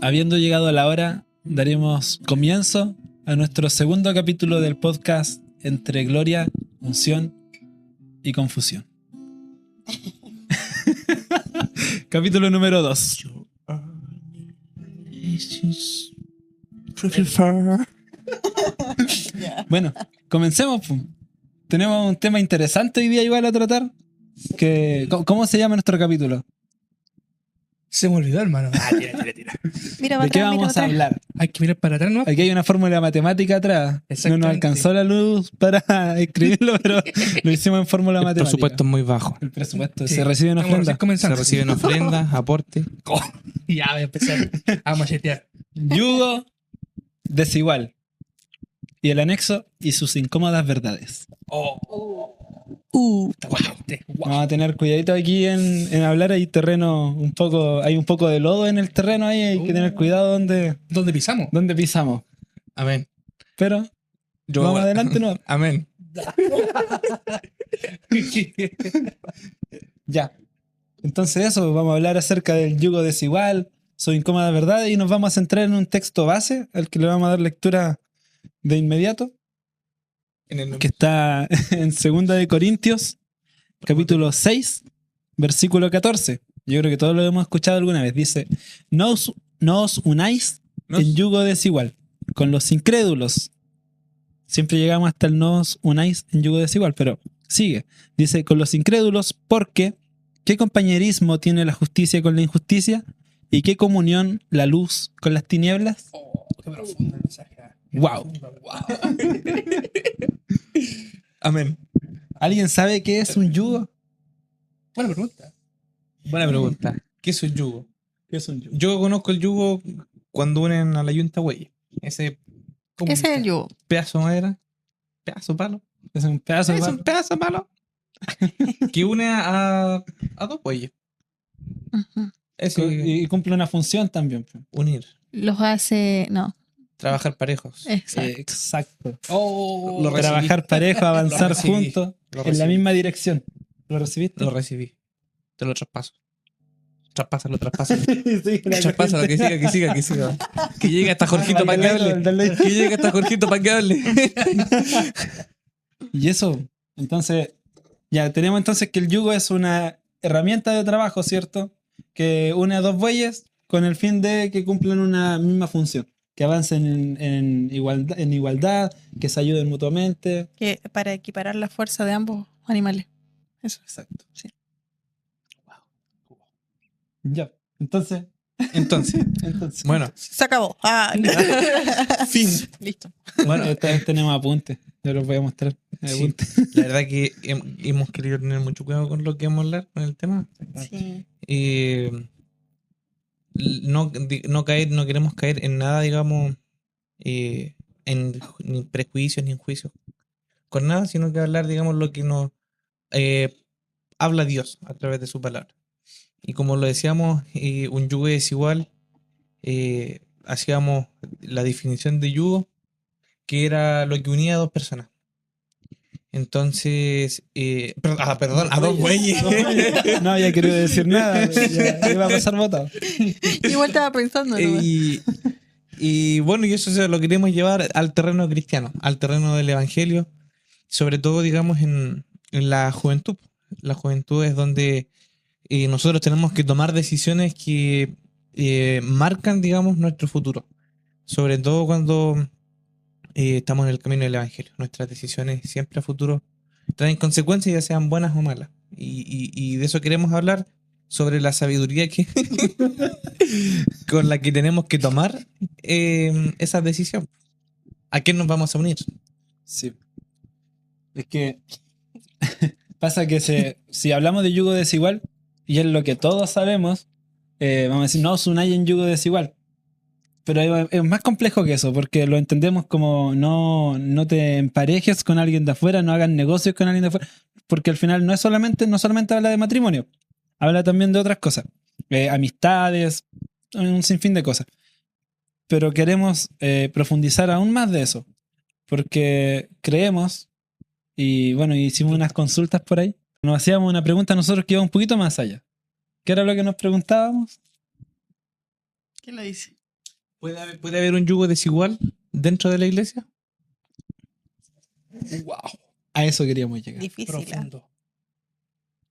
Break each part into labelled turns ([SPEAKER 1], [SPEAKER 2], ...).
[SPEAKER 1] habiendo llegado a la hora, daremos comienzo a nuestro segundo capítulo del podcast Entre Gloria, Unción y Confusión. Capítulo número 2. Bueno, comencemos. Tenemos un tema interesante hoy día igual a tratar. ¿Cómo se llama nuestro capítulo?
[SPEAKER 2] Se me olvidó, hermano. Tira.
[SPEAKER 3] Mira,
[SPEAKER 1] ¿De qué vamos a hablar?
[SPEAKER 2] Hay que mirar para atrás, ¿no?
[SPEAKER 1] Aquí hay una fórmula matemática atrás. No
[SPEAKER 2] Exactamente.
[SPEAKER 1] nos alcanzó la luz para escribirlo, pero lo hicimos en fórmula
[SPEAKER 4] El
[SPEAKER 1] matemática.
[SPEAKER 4] presupuesto es muy bajo.
[SPEAKER 1] El presupuesto.
[SPEAKER 2] Sí.
[SPEAKER 1] Se recibe en
[SPEAKER 2] Vamos
[SPEAKER 1] ofrenda.
[SPEAKER 2] a comenzar.
[SPEAKER 4] Se reciben ofrendas, aporte.
[SPEAKER 2] Ya voy a empezar a machetear.
[SPEAKER 1] Yugo desigual. Y el anexo y sus incómodas verdades. Vamos a tener cuidadito aquí en hablar. Hay terreno un poco, hay un poco de lodo en el terreno ahí. Hay que tener cuidado donde
[SPEAKER 2] pisamos?
[SPEAKER 1] pisamos.
[SPEAKER 4] Amén.
[SPEAKER 1] Pero vamos adelante, ¿no?
[SPEAKER 4] Amén.
[SPEAKER 1] Ya. Entonces eso, vamos a hablar acerca del yugo desigual, sus incómodas verdades, y nos vamos a centrar en un texto base al que le vamos a dar lectura de inmediato, que está en 2 de Corintios, capítulo 6, versículo 14. Yo creo que todos lo hemos escuchado alguna vez. Dice, no os unáis en yugo desigual con los incrédulos. Siempre llegamos hasta el no os unáis en yugo desigual, pero sigue. Dice, con los incrédulos, porque ¿qué compañerismo tiene la justicia con la injusticia? ¿Y qué comunión la luz con las tinieblas?
[SPEAKER 2] Qué profundo el mensaje.
[SPEAKER 1] Wow.
[SPEAKER 4] Amén.
[SPEAKER 1] ¿Alguien sabe qué es un yugo?
[SPEAKER 2] Buena pregunta.
[SPEAKER 4] Buena pregunta. ¿Qué es un yugo?
[SPEAKER 1] ¿Qué es un yugo?
[SPEAKER 4] Yo conozco el yugo cuando unen a la yunta güey. Ese
[SPEAKER 3] Ese es el yugo.
[SPEAKER 4] pedazo de madera, pedazo de palo.
[SPEAKER 1] Es un pedazo de
[SPEAKER 4] Es
[SPEAKER 1] barro.
[SPEAKER 4] un pedazo de palo que une a dos güeyes.
[SPEAKER 3] Ujú.
[SPEAKER 4] Eso
[SPEAKER 1] Y cumple una función también.
[SPEAKER 4] unir,
[SPEAKER 3] Los hace. No,
[SPEAKER 4] trabajar parejos.
[SPEAKER 3] exacto.
[SPEAKER 1] Exacto.
[SPEAKER 4] Lo recibí.
[SPEAKER 1] Trabajar parejo, avanzar
[SPEAKER 4] Lo recibí.
[SPEAKER 1] juntos
[SPEAKER 4] Lo
[SPEAKER 1] en la
[SPEAKER 4] recibí.
[SPEAKER 1] misma dirección. ¿Lo recibiste?
[SPEAKER 4] Lo recibí. Te lo traspaso. Traspásalo.
[SPEAKER 1] Sí, la
[SPEAKER 4] Traspásalo, que siga. Que llegue hasta Jorgito para que hable. Que llegue hasta Jorgito para que hable.
[SPEAKER 1] Y eso, entonces, ya tenemos entonces que el yugo es una herramienta de trabajo, ¿cierto? Que une a dos bueyes con el fin de que cumplan una misma función. Que avancen en igualdad, que se ayuden mutuamente.
[SPEAKER 3] Que para equiparar la fuerza de ambos animales. Eso.
[SPEAKER 1] Exacto.
[SPEAKER 3] Sí.
[SPEAKER 1] Ya, entonces,
[SPEAKER 4] Entonces, bueno,
[SPEAKER 3] Se acabó.
[SPEAKER 4] fin.
[SPEAKER 3] Listo.
[SPEAKER 1] bueno, esta vez tenemos apuntes. Yo los voy a mostrar.
[SPEAKER 4] Sí.
[SPEAKER 1] Apuntes.
[SPEAKER 4] La verdad que hemos querido tener mucho cuidado con lo que vamos a hablar, con el tema.
[SPEAKER 3] Sí.
[SPEAKER 4] No queremos caer en nada, digamos, ni prejuicios ni en juicios con nada, sino que hablar, digamos, lo que nos habla Dios a través de su palabra. Y como lo decíamos, un yugo desigual, hacíamos la definición de yugo, que era lo que unía a dos personas. Entonces, perdón, a dos güeyes.
[SPEAKER 1] No había querido decir nada. Ya iba a pasar votado.
[SPEAKER 3] Igual estaba pensando. ¿No?
[SPEAKER 4] Y bueno, y eso lo queremos llevar al terreno cristiano, al terreno del evangelio, sobre todo, digamos, en la juventud. La juventud es donde nosotros tenemos que tomar decisiones que marcan, digamos, nuestro futuro. Sobre todo cuando estamos en el camino del evangelio. Nuestras decisiones siempre a futuro traen consecuencias, ya sean buenas o malas. Y de eso queremos hablar, sobre la sabiduría con la que tenemos que tomar esa decisión. ¿A quién nos vamos a unir?
[SPEAKER 1] Sí. Es que pasa que si hablamos de yugo desigual, y es lo que todos sabemos, vamos a decir, no os unáis en yugo desigual. Pero es más complejo que eso, porque lo entendemos como no te emparejes con alguien de afuera, no hagas negocios con alguien de afuera, porque al final no solamente habla de matrimonio, habla también de otras cosas, amistades, un sinfín de cosas. Pero queremos profundizar aún más de eso, porque creemos, y bueno, hicimos unas consultas por ahí, nos hacíamos una pregunta nosotros que iba un poquito más allá. ¿Qué era lo que nos preguntábamos?
[SPEAKER 3] ¿Qué lo dice?
[SPEAKER 4] ¿Puede haber un yugo desigual dentro de la iglesia?
[SPEAKER 2] Wow.
[SPEAKER 1] A eso queríamos llegar.
[SPEAKER 3] Difícil.
[SPEAKER 2] Profundo.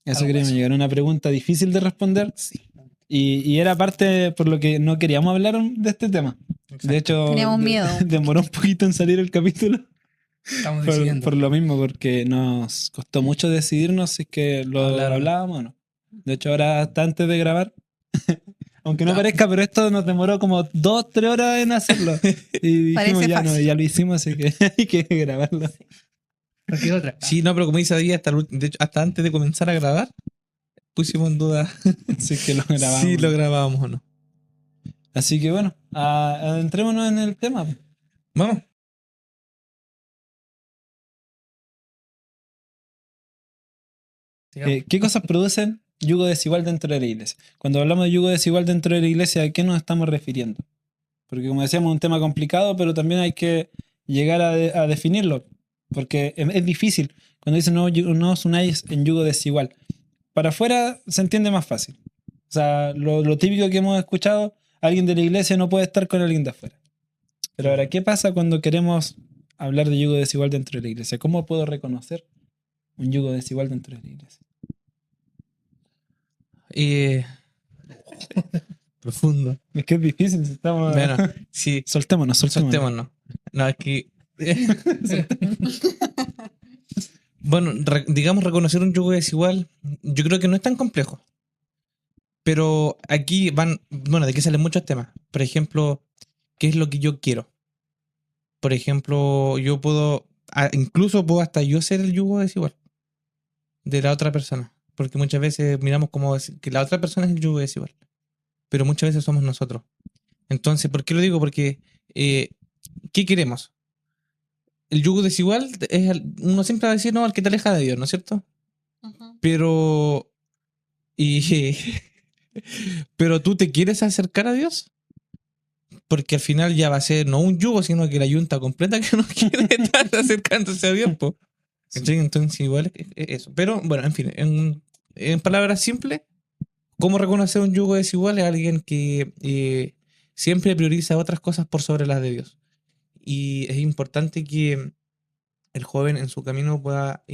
[SPEAKER 1] A eso
[SPEAKER 2] Algo
[SPEAKER 1] queríamos
[SPEAKER 2] así.
[SPEAKER 1] llegar. Una pregunta difícil de responder.
[SPEAKER 2] Sí.
[SPEAKER 1] Y era parte por lo que no queríamos hablar de este tema. De hecho,
[SPEAKER 3] Teníamos miedo.
[SPEAKER 1] demoró un poquito en salir el capítulo.
[SPEAKER 2] Estamos decidiendo.
[SPEAKER 1] Por lo mismo, porque nos costó mucho decidirnos si es que lo hablábamos o no. De hecho, ahora hasta antes de grabar, aunque no parezca, pero esto nos demoró como 2-3 horas en hacerlo. Y dijimos,
[SPEAKER 3] Parece
[SPEAKER 1] ya, no,
[SPEAKER 3] fácil.
[SPEAKER 1] ya lo hicimos, así que hay que grabarlo.
[SPEAKER 2] No queda otra.
[SPEAKER 4] Sí, no, pero como dice David, de hecho, hasta antes de comenzar a grabar, pusimos en duda
[SPEAKER 1] Así que lo grabamos.
[SPEAKER 4] si lo grabábamos o no.
[SPEAKER 1] Así que bueno, adentrémonos en el tema.
[SPEAKER 4] Vamos.
[SPEAKER 2] Sigamos.
[SPEAKER 1] ¿Qué cosas producen yugo desigual dentro de la iglesia? Cuando hablamos de yugo desigual dentro de la iglesia, ¿a qué nos estamos refiriendo? Porque como decíamos, es un tema complicado, pero también hay que llegar a definirlo. Porque es difícil. Cuando dicen no os unáis en yugo desigual. Para afuera se entiende más fácil. O sea, lo típico que hemos escuchado, alguien de la iglesia no puede estar con alguien de afuera. Pero ahora, ¿qué pasa cuando queremos hablar de yugo desigual dentro de la iglesia? ¿Cómo puedo reconocer un yugo desigual dentro de la iglesia?
[SPEAKER 4] Profundo.
[SPEAKER 1] Es que es difícil. Si estamos...
[SPEAKER 4] Bueno, sí,
[SPEAKER 1] Soltémonos.
[SPEAKER 4] soltémonos. No, es que. Bueno, digamos, reconocer un yugo desigual, yo creo que no es tan complejo. Pero aquí bueno, de aquí salen muchos temas. Por ejemplo, ¿qué es lo que yo quiero? Por ejemplo, yo incluso puedo hasta yo ser el yugo desigual de la otra persona. Porque muchas veces miramos como que la otra persona es el yugo desigual. Pero muchas veces somos nosotros. Entonces, ¿por qué lo digo? Porque, ¿qué queremos? El yugo desigual uno siempre va a decir, no, al que te aleja de Dios, ¿no es cierto?
[SPEAKER 3] Ujú.
[SPEAKER 4] Pero, pero tú te quieres acercar a Dios, porque al final ya va a ser no un yugo, sino que la yunta completa que no quiere estar acercándose a Dios, po. ¿Cachai? Entonces igual es eso. Pero bueno, en fin, en palabras simples, ¿cómo reconocer un yugo desigual? Es alguien que siempre prioriza otras cosas por sobre las de Dios. Y es importante que el joven en su camino pueda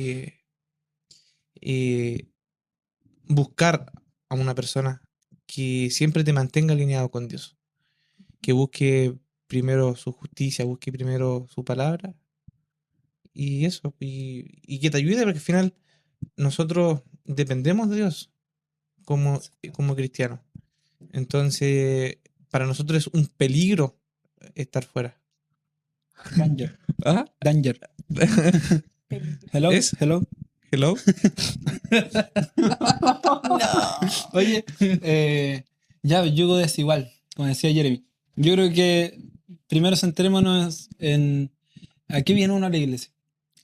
[SPEAKER 4] buscar a una persona que siempre te mantenga alineado con Dios, que busque primero su justicia, busque primero su palabra y eso, y que te ayude, porque al final nosotros dependemos de Dios como cristianos. Entonces, para nosotros es un peligro estar fuera.
[SPEAKER 1] Danger.
[SPEAKER 4] ¿Ah?
[SPEAKER 1] Danger. Hello.
[SPEAKER 4] ¿Es?
[SPEAKER 1] Hello.
[SPEAKER 4] Hello.
[SPEAKER 1] Oye, ya, yugo desigual, como decía Jeremy. Yo creo que primero centrémonos en a qué viene uno a la iglesia.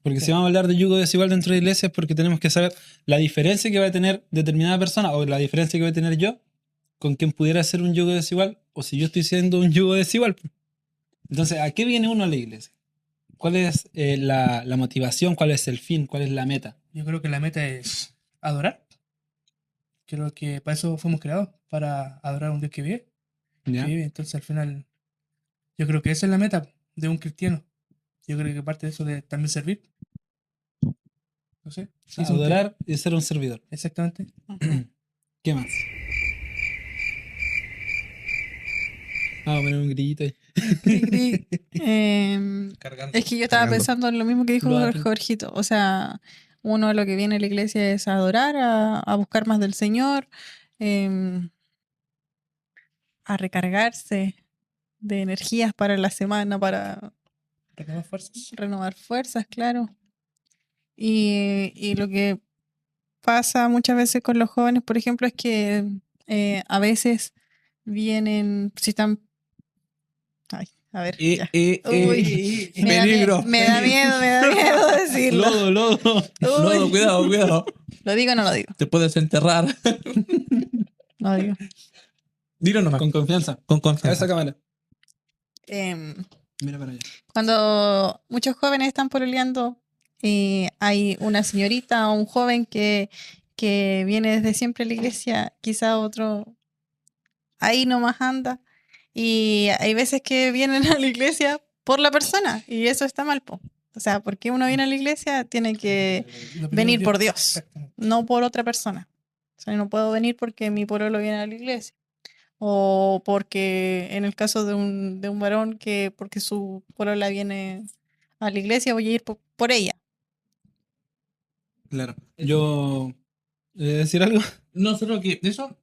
[SPEAKER 1] Porque si vamos a hablar de yugo desigual dentro de la iglesia es porque tenemos que saber la diferencia que va a tener determinada persona o la diferencia que voy a tener yo con quien pudiera ser un yugo desigual o si yo estoy siendo un yugo desigual. Entonces, ¿a qué viene uno a la iglesia? ¿Cuál es la motivación? ¿Cuál es el fin? ¿Cuál es la meta?
[SPEAKER 2] Yo creo que la meta es adorar. Creo que para eso fuimos creados, para adorar a un Dios que vive.
[SPEAKER 1] ¿Ya?
[SPEAKER 2] Que vive. Entonces al final, yo creo que esa es la meta de un cristiano. Yo creo que parte de eso de también servir. No sé. Sí, es un
[SPEAKER 1] Adorar y ser un servidor.
[SPEAKER 2] exactamente.
[SPEAKER 1] ¿Qué más? Vamos a poner un grillito ahí.
[SPEAKER 3] Cri, cri.
[SPEAKER 4] Cargando.
[SPEAKER 3] Es que yo estaba
[SPEAKER 4] Cargando.
[SPEAKER 3] pensando en lo mismo que dijo
[SPEAKER 1] Lo hago.
[SPEAKER 3] Jorgito. O sea, uno a lo que viene a la iglesia es a adorar, a buscar más del Señor, a recargarse de energías para la semana, para
[SPEAKER 2] Retomar fuerzas.
[SPEAKER 3] renovar fuerzas, claro. Y lo que pasa muchas veces con los jóvenes, por ejemplo, es que a veces vienen, si están... Ay, a ver, ya. Uy, me da
[SPEAKER 4] peligro.
[SPEAKER 3] me da miedo decirlo.
[SPEAKER 1] Lodo.
[SPEAKER 3] Uy,
[SPEAKER 4] No, cuidado.
[SPEAKER 3] ¿lo digo o no lo digo?
[SPEAKER 4] Te puedes enterrar.
[SPEAKER 3] No lo digo.
[SPEAKER 4] Dilo nomás.
[SPEAKER 1] Con confianza.
[SPEAKER 4] Con
[SPEAKER 1] A esa
[SPEAKER 4] confianza.
[SPEAKER 1] cámara.
[SPEAKER 3] Em,
[SPEAKER 1] Mira para allá.
[SPEAKER 3] Cuando muchos jóvenes están pololeando, hay una señorita o un joven que viene desde siempre a la iglesia, quizá otro ahí nomás anda, Y hay veces que vienen a la iglesia por la persona y eso está mal, po. O sea, ¿por qué uno viene a la iglesia? Tiene que venir por Dios, no por otra persona. O sea, no puedo venir porque mi pololo viene a la iglesia. O porque en el caso de un varón que porque su polola viene a la iglesia voy a ir por ella.
[SPEAKER 1] Claro. Yo... ¿decir algo?
[SPEAKER 4] No, solo que eso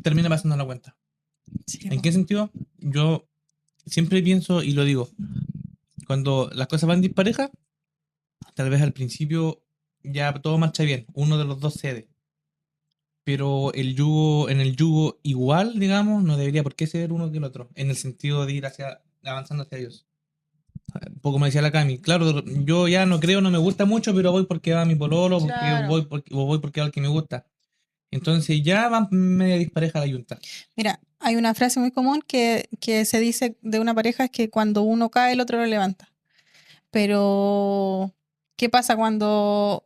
[SPEAKER 4] termina pasando la cuenta.
[SPEAKER 3] Sí,
[SPEAKER 4] ¿En qué sentido? Yo siempre pienso y lo digo. Cuando las cosas van disparejas, tal vez al principio ya todo marcha bien. Uno de los dos cede. Pero en el yugo igual, digamos, no debería por qué ceder uno que el otro. En el sentido de ir avanzando hacia Dios. Un poco me decía la Cami. Claro, yo ya no creo, no me gusta mucho, pero voy porque va mi pololo,
[SPEAKER 3] Claro.
[SPEAKER 4] voy porque va el que me gusta. Entonces ya van media dispareja la yunta.
[SPEAKER 3] Mira, hay una frase muy común que se dice de una pareja es que cuando uno cae el otro lo levanta. Pero, ¿qué pasa cuando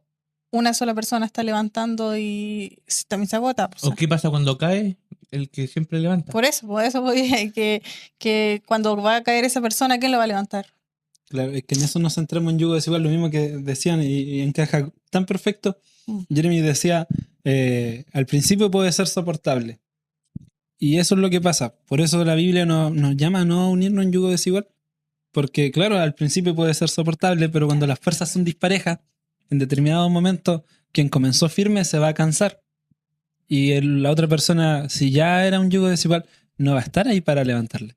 [SPEAKER 3] una sola persona está levantando y también se agota? Pues,
[SPEAKER 4] ¿O qué pasa cuando cae el que siempre levanta?
[SPEAKER 3] por eso voy que cuando va a caer esa persona, ¿quién lo va a levantar?
[SPEAKER 1] Claro, es que en eso nos centramos en yugo desigual, lo mismo que decían y encaja tan perfecto. Jeremy decía, al principio puede ser soportable. Y eso es lo que pasa. Por eso la Biblia nos llama a no unirnos en yugo desigual. Porque claro, al principio puede ser soportable, pero cuando las fuerzas son disparejas, en determinado momento, quien comenzó firme se va a cansar. Y la otra persona, si ya era un yugo desigual, no va a estar ahí para levantarle.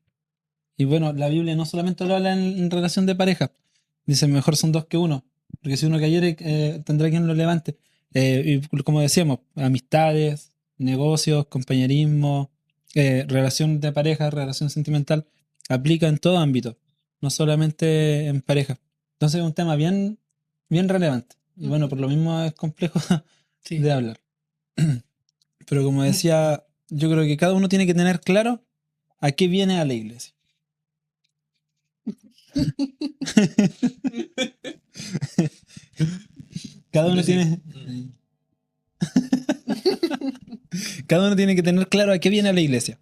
[SPEAKER 1] Y bueno, la Biblia no solamente lo habla en relación de pareja. Dice, mejor son dos que uno. Porque si uno cayere, tendrá quien lo levante. Y como decíamos, amistades, negocios, compañerismo, relación de pareja, relación sentimental, aplica en todo ámbito, no solamente en pareja. Entonces es un tema bien, bien relevante. Y bueno, por lo mismo es complejo de hablar. Pero como decía, yo creo que cada uno tiene que tener claro a qué viene a la iglesia. Cada uno tiene... Cada uno tiene que tener claro a qué viene a la iglesia.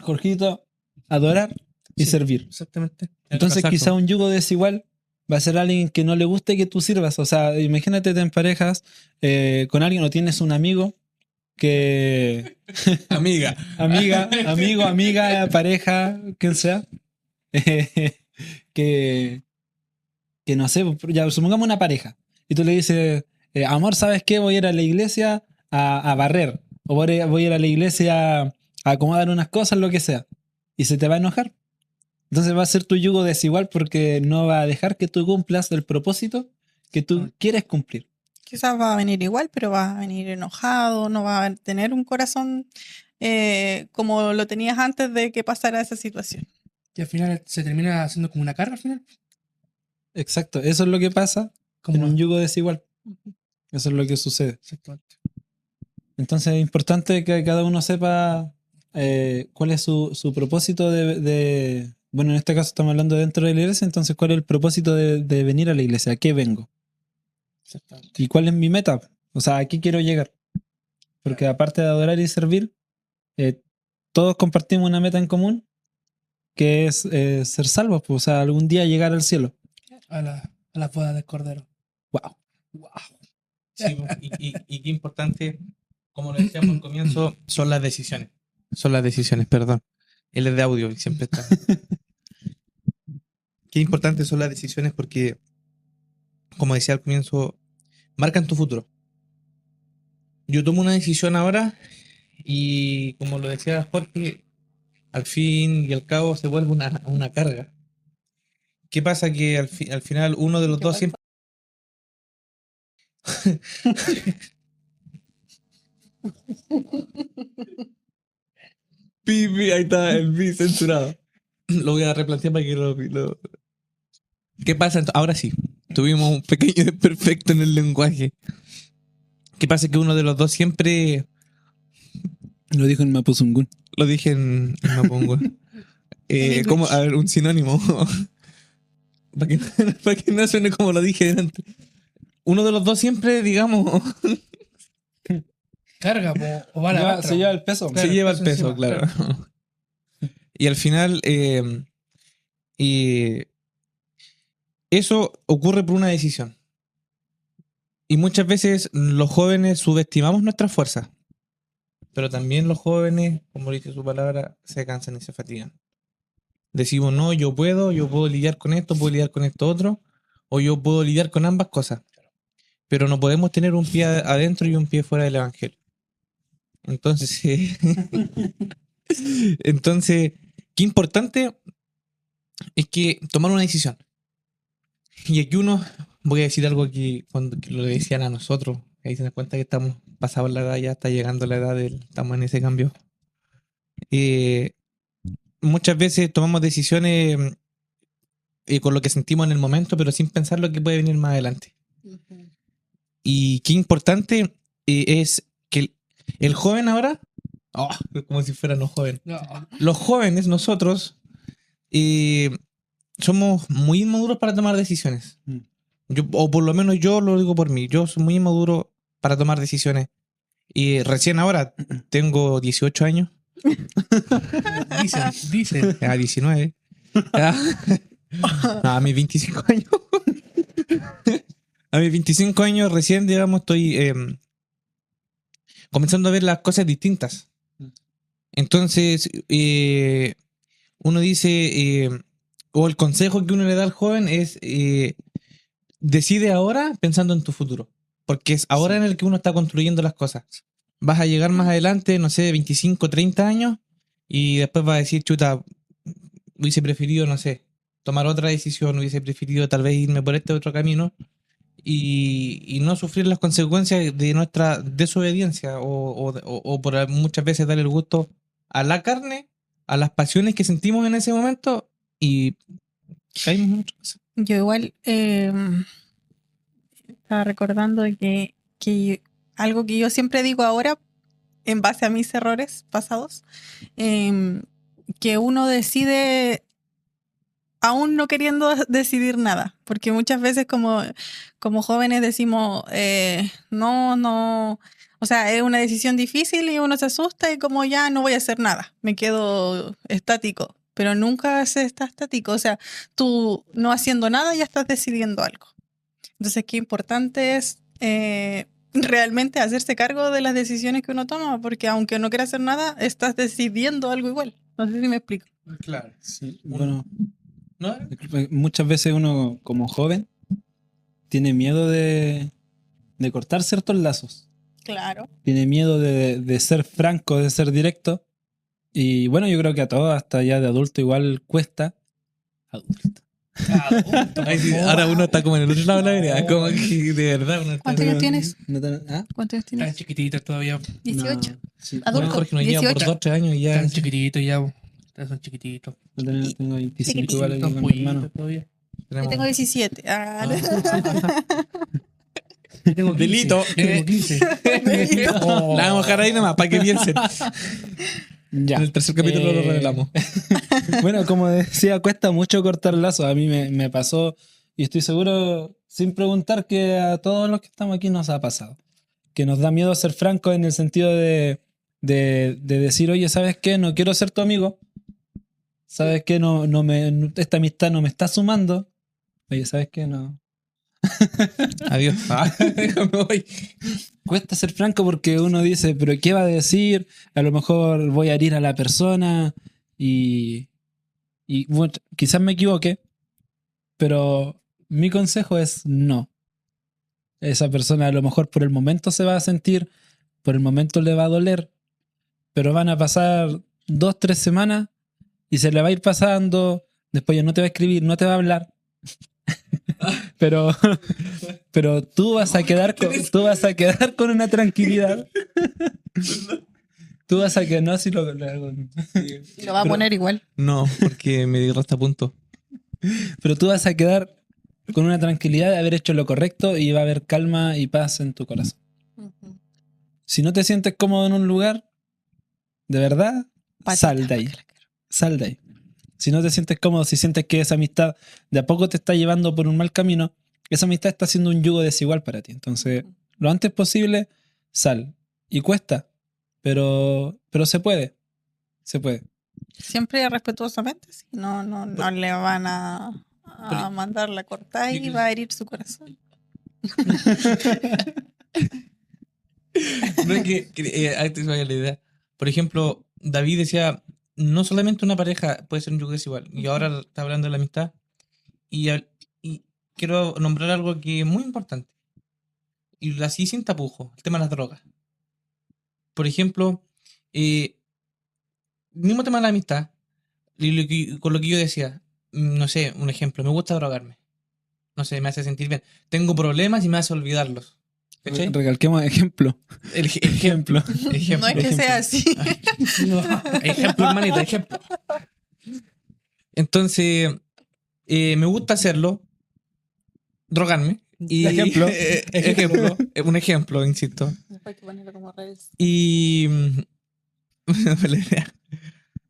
[SPEAKER 1] Jorgito, adorar y servir.
[SPEAKER 4] Exactamente.
[SPEAKER 1] Entonces quizá un yugo desigual va a ser alguien que no le guste que tú sirvas. O sea, imagínate te emparejas con alguien o tienes un amigo que...
[SPEAKER 4] amiga,
[SPEAKER 1] pareja, quien sea. Que no sé, ya supongamos una pareja. Y tú le dices, amor, ¿sabes qué? Voy a ir a la iglesia a barrer. O voy a ir a la iglesia a acomodar unas cosas, lo que sea. Y se te va a enojar. Entonces va a ser tu yugo desigual porque no va a dejar que tú cumplas el propósito que tú quieres cumplir.
[SPEAKER 3] Quizás va a venir igual, pero va a venir enojado, no va a tener un corazón como lo tenías antes de que pasara esa situación.
[SPEAKER 2] Y al final se termina haciendo como una carga al final.
[SPEAKER 1] Exacto, eso es lo que pasa en un yugo desigual. Eso es lo que sucede.
[SPEAKER 2] Exactamente.
[SPEAKER 1] Entonces es importante que cada uno sepa cuál es su propósito de... Bueno, en este caso estamos hablando dentro de la iglesia, entonces ¿cuál es el propósito de venir a la iglesia? ¿A qué vengo? ¿Y cuál es mi meta? O sea, ¿a qué quiero llegar? Porque aparte de adorar y servir, todos compartimos una meta en común, que es ser salvos, pues, o sea, algún día llegar al cielo.
[SPEAKER 2] A la boda del Cordero.
[SPEAKER 1] ¡Wow!
[SPEAKER 4] Sí, y qué importante, como lo decíamos al comienzo, son las decisiones. Son las decisiones, perdón. Él es de audio y siempre está. Qué importantes son las decisiones porque, como decía al comienzo, marcan tu futuro. Yo tomo una decisión ahora y, como lo decía Jorge, al fin y al cabo se vuelve una carga. ¿Qué pasa? Que al final uno de los dos siempre... Pipi, ahí está el pi censurado. Lo voy a replantear para que lo... ¿Qué pasa? Ahora sí, tuvimos un pequeño desperfecto en el lenguaje. ¿Qué pasa? Que uno de los dos siempre...
[SPEAKER 1] Lo dijo en Mapuzungún.
[SPEAKER 4] Lo dije en Mapungún. ¿Cómo? A ver, un sinónimo. para que no suene como lo dije antes. Uno de los dos siempre, digamos...
[SPEAKER 2] Carga o va a la
[SPEAKER 1] se lleva el peso.
[SPEAKER 4] Claro, se lleva el peso, claro. Y al final, eso ocurre por una decisión. Y muchas veces los jóvenes subestimamos nuestras fuerzas. Pero también los jóvenes, como dice su palabra, se cansan y se fatigan. Decimos, no, yo puedo lidiar con esto, puedo lidiar con esto otro, o yo puedo lidiar con ambas cosas. Pero no podemos tener un pie adentro y un pie fuera del evangelio. Entonces, qué importante es que tomar una decisión. Y aquí voy a decir algo aquí, cuando que lo decían a nosotros, ahí se dan cuenta que estamos pasados la edad, ya está llegando la edad, estamos en ese cambio. Muchas veces tomamos decisiones con lo que sentimos en el momento, pero sin pensar lo que puede venir más adelante. Uh-huh. Y qué importante es que el joven ahora, como si fuéramos jóvenes, los jóvenes, nosotros, somos muy inmaduros para tomar decisiones. O por lo menos yo lo digo por mí, yo soy muy inmaduro para tomar decisiones. Y recién ahora tengo 18 años. Dicen. 19. A mis 25 años. A mis 25 años recién, digamos, estoy comenzando a ver las cosas distintas. Entonces, uno dice, o el consejo que uno le da al joven es, decide ahora pensando en tu futuro. Porque es ahora en el que uno está construyendo las cosas. Vas a llegar más adelante, no sé, 25, 30 años, y después vas a decir, chuta, hubiese preferido, no sé, tomar otra decisión, hubiese preferido tal vez irme por este otro camino, y no sufrir las consecuencias de nuestra desobediencia, o por muchas veces darle el gusto a la carne, a las pasiones que sentimos en ese momento, y caímos en otra cosa.
[SPEAKER 3] Yo igual estaba recordando que algo que yo siempre digo ahora, en base a mis errores pasados, que uno decide aún no queriendo decidir nada, porque muchas veces como jóvenes decimos, no, o sea, es una decisión difícil y uno se asusta y como ya no voy a hacer nada, me quedo estático, pero nunca se está estático, o sea, tú no haciendo nada ya estás decidiendo algo. Entonces, qué importante es realmente hacerse cargo de las decisiones que uno toma, porque aunque no quiera hacer nada, estás decidiendo algo igual. No sé si me explico.
[SPEAKER 1] Claro, sí. Bueno, ¿no? Muchas veces uno como joven tiene miedo de cortar ciertos lazos.
[SPEAKER 3] Claro.
[SPEAKER 1] Tiene miedo de ser franco, de ser directo. Y bueno, yo creo que a todos, hasta ya de adulto, igual cuesta. Adulto.
[SPEAKER 4] Ahora uno está como en el otro lado de la vereda, como que de verdad uno está...
[SPEAKER 3] ¿Cuántos años tienes?
[SPEAKER 1] ¿Ah?
[SPEAKER 3] ¿Cuántos años tienes?
[SPEAKER 2] Están chiquititos todavía.
[SPEAKER 3] 18.
[SPEAKER 1] No, sí.
[SPEAKER 3] Adulto.
[SPEAKER 4] Jorge nos lleva por 2-3 años y ya.
[SPEAKER 2] Están chiquititos ya. Ustedes son chiquititos.
[SPEAKER 1] Tengo 25 igual aquí
[SPEAKER 2] Son
[SPEAKER 1] con mi hermano.
[SPEAKER 2] todavía.
[SPEAKER 3] Yo tengo 17.
[SPEAKER 2] Tengo 15.
[SPEAKER 4] Delito.
[SPEAKER 2] Tengo 15.
[SPEAKER 4] La vamos a dejar ahí nomás para que piensen.
[SPEAKER 1] Ya.
[SPEAKER 4] En el tercer capítulo lo revelamos.
[SPEAKER 1] Bueno, como decía, cuesta mucho cortar lazos. A mí me pasó, y estoy seguro, sin preguntar, que a todos los que estamos aquí nos ha pasado. Que nos da miedo ser francos en el sentido de decir, oye, ¿sabes qué? No quiero ser tu amigo. ¿Sabes qué? Esta amistad no me está sumando. Oye, ¿sabes qué? No.
[SPEAKER 4] Adiós. Déjame voy.
[SPEAKER 1] Cuesta ser franco porque uno dice, pero ¿qué va a decir? A lo mejor voy a herir a la persona y bueno, quizás me equivoque, pero mi consejo es no. Esa persona a lo mejor por el momento se va a sentir, por el momento le va a doler, pero van a pasar 2-3 semanas y se le va a ir pasando, después ya no te va a escribir, no te va a hablar. pero tú vas a quedar con una tranquilidad. Tú vas a quedar, no, si lo hago.
[SPEAKER 3] Lo va a poner igual.
[SPEAKER 4] No, porque me resta punto.
[SPEAKER 1] Pero tú vas a quedar con una tranquilidad de haber hecho lo correcto y va a haber calma y paz en tu corazón. Uh-huh. Si no te sientes cómodo en un lugar, de verdad, sal de ahí. Sal de ahí. Si no te sientes cómodo, si sientes que esa amistad de a poco te está llevando por un mal camino, esa amistad está haciendo un yugo desigual para ti. Entonces, lo antes posible, sal. Y cuesta, pero se puede. Se puede.
[SPEAKER 3] Siempre respetuosamente, si no le van a mandar la cortada y va a herir su corazón.
[SPEAKER 4] No es que ahí te vaya la idea. Por ejemplo, David decía, no solamente una pareja puede ser un yugo desigual. Y ahora está hablando de la amistad. Y quiero nombrar algo que es muy importante. Y así sin tapujos, el tema de las drogas. Por ejemplo, mismo tema de la amistad, con lo que yo decía, no sé, un ejemplo, me gusta drogarme. No sé, me hace sentir bien. Tengo problemas y me hace olvidarlos. ¿Cachai?
[SPEAKER 1] Recalquemos ejemplo.
[SPEAKER 4] Ejemplo.
[SPEAKER 3] No es que sea así.
[SPEAKER 4] No, ejemplo, hermanito, ejemplo. Entonces, me gusta hacerlo, drogarme. Y,
[SPEAKER 1] Ejemplo.
[SPEAKER 4] Un ejemplo, insisto.
[SPEAKER 3] Hay que ponerlo como redes.
[SPEAKER 4] Y...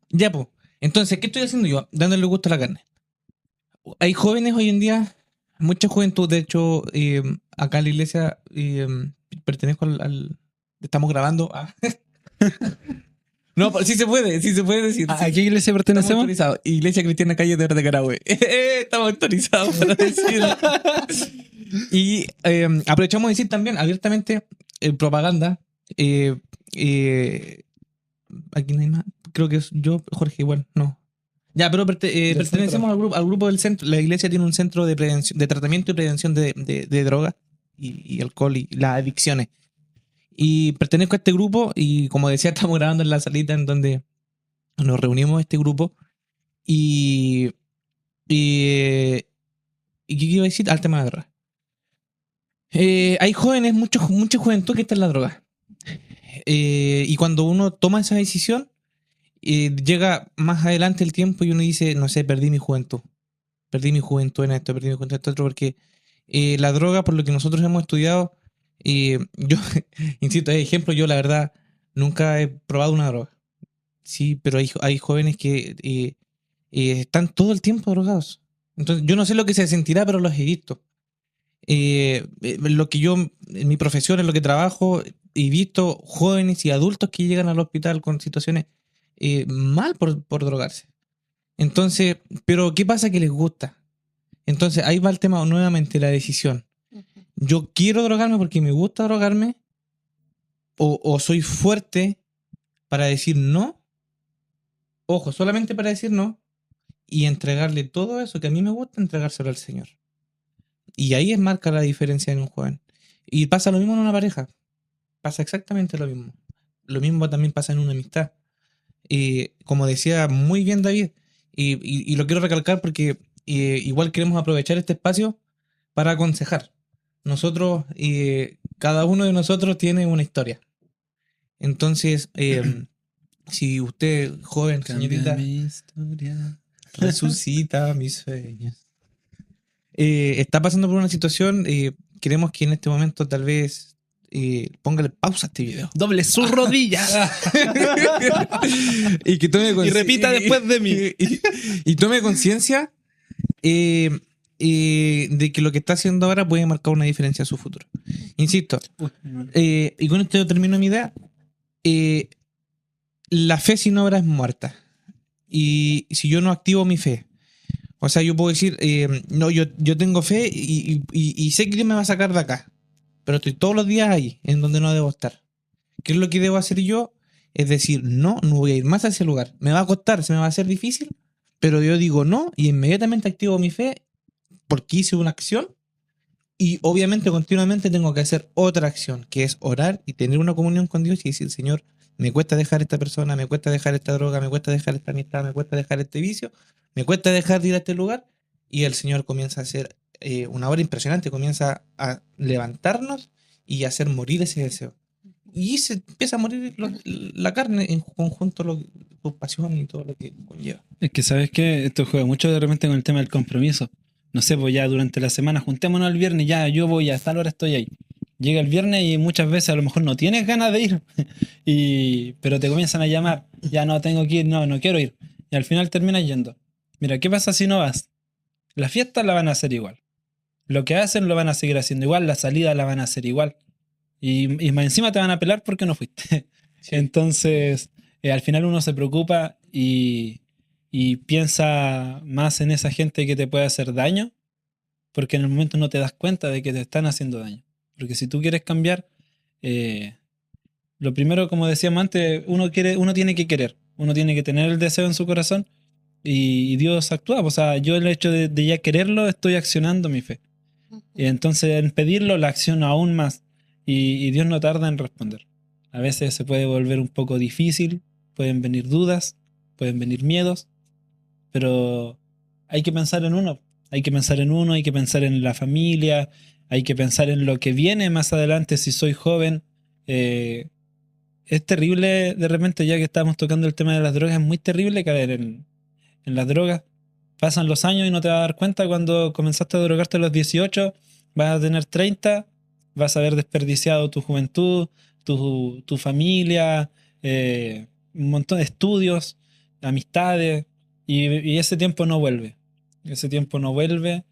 [SPEAKER 4] ya, pues. Entonces, ¿qué estoy haciendo yo? Dándole gusto a la carne. Hay jóvenes hoy en día, mucha juventud, de hecho, acá en la iglesia pertenezco al... Estamos grabando. No, sí se puede decir.
[SPEAKER 1] ¿A qué iglesia pertenecemos?
[SPEAKER 4] Iglesia Cristiana Calle de Carahue. Estamos autorizados para decirlo. Y aprovechamos de decir también abiertamente propaganda. Aquí no hay más. Creo que es yo, Jorge, igual, no. Ya, pero pertenecemos al grupo del centro. La iglesia tiene un centro de prevención, de tratamiento y prevención de drogas y alcohol y las adicciones. Y pertenezco a este grupo y como decía, estamos grabando en la salita en donde nos reunimos este grupo y ¿qué iba a decir? Al tema de droga. Hay jóvenes, mucha juventud que está en la droga. Y cuando uno toma esa decisión, llega más adelante el tiempo y uno dice, no sé, perdí mi juventud en esto, perdí mi juventud en esto otro, porque la droga, por lo que nosotros hemos estudiado, yo, insisto, hay ejemplo, yo la verdad nunca he probado una droga. Sí, pero hay jóvenes que están todo el tiempo drogados. Entonces, yo no sé lo que se sentirá, pero los he visto. Lo que yo, en mi profesión, en lo que trabajo, he visto jóvenes y adultos que llegan al hospital con situaciones mal por drogarse. Entonces, pero ¿qué pasa? Que les gusta. Entonces, ahí va el tema nuevamente, la decisión. Yo quiero drogarme porque me gusta drogarme, o soy fuerte para decir no, ojo, solamente para decir no, y entregarle todo eso que a mí me gusta, entregárselo al Señor. Y ahí marca la diferencia en un joven. Y pasa lo mismo en una pareja. Pasa exactamente lo mismo. Lo mismo también pasa en una amistad. Como decía muy bien David, y lo quiero recalcar porque igual queremos aprovechar este espacio para aconsejar. Nosotros, cada uno de nosotros tiene una historia. Entonces, si usted, joven, señorita, resucita mis sueños, está pasando por una situación, queremos que en este momento tal vez póngale pausa a este video.
[SPEAKER 1] Doble sus rodillas.
[SPEAKER 4] Y que tome
[SPEAKER 1] y repita después de mí.
[SPEAKER 4] Y tome conciencia de que lo que está haciendo ahora puede marcar una diferencia a su futuro. Insisto, y con esto yo termino mi idea. La fe sin obra es muerta. Y si yo no activo mi fe, o sea, yo puedo decir, no, yo tengo fe y sé que Dios me va a sacar de acá, pero estoy todos los días ahí, en donde no debo estar. ¿Qué es lo que debo hacer yo? Es decir, no voy a ir más a ese lugar. Me va a costar, se me va a hacer difícil, pero yo digo no y inmediatamente activo mi fe porque hice una acción y obviamente continuamente tengo que hacer otra acción, que es orar y tener una comunión con Dios y decir, Señor, me cuesta dejar esta persona, me cuesta dejar esta droga, me cuesta dejar esta amistad, me cuesta dejar este vicio, me cuesta dejar de ir a este lugar, y el Señor comienza a hacer una obra impresionante, comienza a levantarnos y a hacer morir ese deseo. Y se empieza a morir la carne en conjunto, su pasión y todo lo que conlleva.
[SPEAKER 1] Es que, ¿sabes qué? Esto juega mucho de repente con el tema del compromiso. No sé, pues ya durante la semana, juntémonos el viernes, ya yo voy, a tal hora estoy ahí. Llega el viernes y muchas veces a lo mejor no tienes ganas de ir, pero te comienzan a llamar, ya no tengo que ir, no quiero ir. Y al final terminas yendo. Mira, ¿qué pasa si no vas? La fiesta la van a hacer igual. Lo que hacen lo van a seguir haciendo igual, la salida la van a hacer igual. Y más encima te van a pelar porque no fuiste. Sí. Entonces, al final uno se preocupa y piensa más en esa gente que te puede hacer daño, porque en el momento no te das cuenta de que te están haciendo daño. Porque si tú quieres cambiar, lo primero, como decíamos antes, uno tiene que querer, uno tiene que tener el deseo en su corazón y Dios actúa. O sea, yo el hecho de ya quererlo, estoy accionando mi fe. Y entonces en pedirlo la acciono aún más y Dios no tarda en responder. A veces se puede volver un poco difícil, pueden venir dudas, pueden venir miedos, pero hay que pensar en uno. Hay que pensar en uno, hay que pensar en la familia, hay que pensar en lo que viene más adelante si soy joven. Es terrible de repente, ya que estamos tocando el tema de las drogas, es muy terrible caer en las drogas. Pasan los años y no te vas a dar cuenta cuando comenzaste a drogarte a los 18, vas a tener 30, vas a haber desperdiciado tu juventud, tu familia, un montón de estudios, amistades, y ese tiempo no vuelve. Ese tiempo no vuelve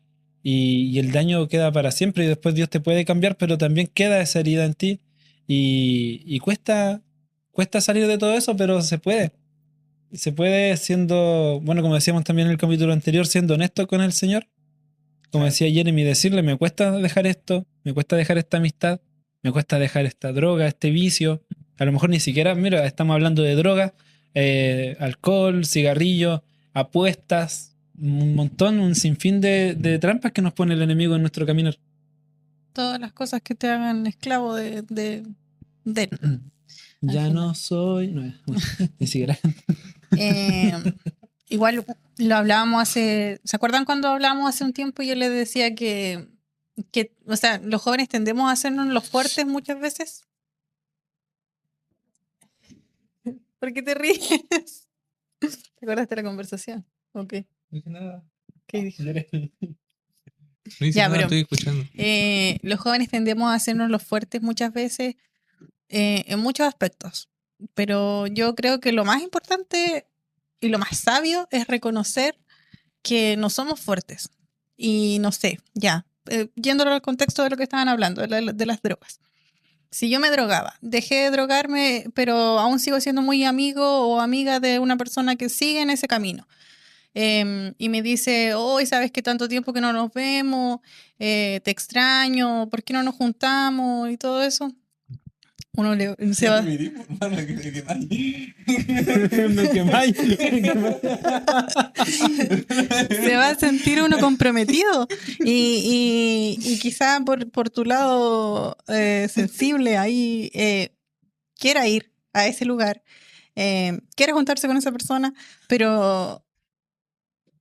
[SPEAKER 1] y el daño queda para siempre y después Dios te puede cambiar, pero también queda esa herida en ti y cuesta salir de todo eso, pero se puede. Se puede siendo, bueno, como decíamos también en el capítulo anterior, siendo honesto con el Señor. Como decía Jeremy, decirle, me cuesta dejar esto, me cuesta dejar esta amistad, me cuesta dejar esta droga, este vicio. A lo mejor ni siquiera, mira, estamos hablando de droga, alcohol, cigarrillo, apuestas, un montón, un sinfín de trampas que nos pone el enemigo en nuestro caminar.
[SPEAKER 3] Todas las cosas que te hagan esclavo de
[SPEAKER 1] Ya no soy, no, ni siquiera.
[SPEAKER 3] Igual lo hablábamos ¿se acuerdan cuando hablábamos hace un tiempo? Yo les decía que, o sea, los jóvenes tendemos a hacernos los fuertes muchas veces. ¿Por qué te ríes? ¿Te acordaste de la conversación? Ok.
[SPEAKER 4] No dije nada.
[SPEAKER 3] ¿Qué dije?
[SPEAKER 4] No dice
[SPEAKER 3] Ya,
[SPEAKER 4] nada,
[SPEAKER 3] pero
[SPEAKER 4] estoy escuchando.
[SPEAKER 3] los jóvenes tendemos a hacernos los fuertes muchas veces en muchos aspectos. Pero yo creo que lo más importante y lo más sabio es reconocer que no somos fuertes. Y no sé, ya, yéndolo al contexto de lo que estaban hablando, de las drogas. Si yo me drogaba, dejé de drogarme, pero aún sigo siendo muy amigo o amiga de una persona que sigue en ese camino. Y me dice, hoy sabes que tanto tiempo que no nos vemos, te extraño, ¿por qué no nos juntamos? Y todo eso. Uno se va. Se va a sentir uno comprometido y quizá por tu lado sensible ahí quiera ir a ese lugar, quiera juntarse con esa persona, pero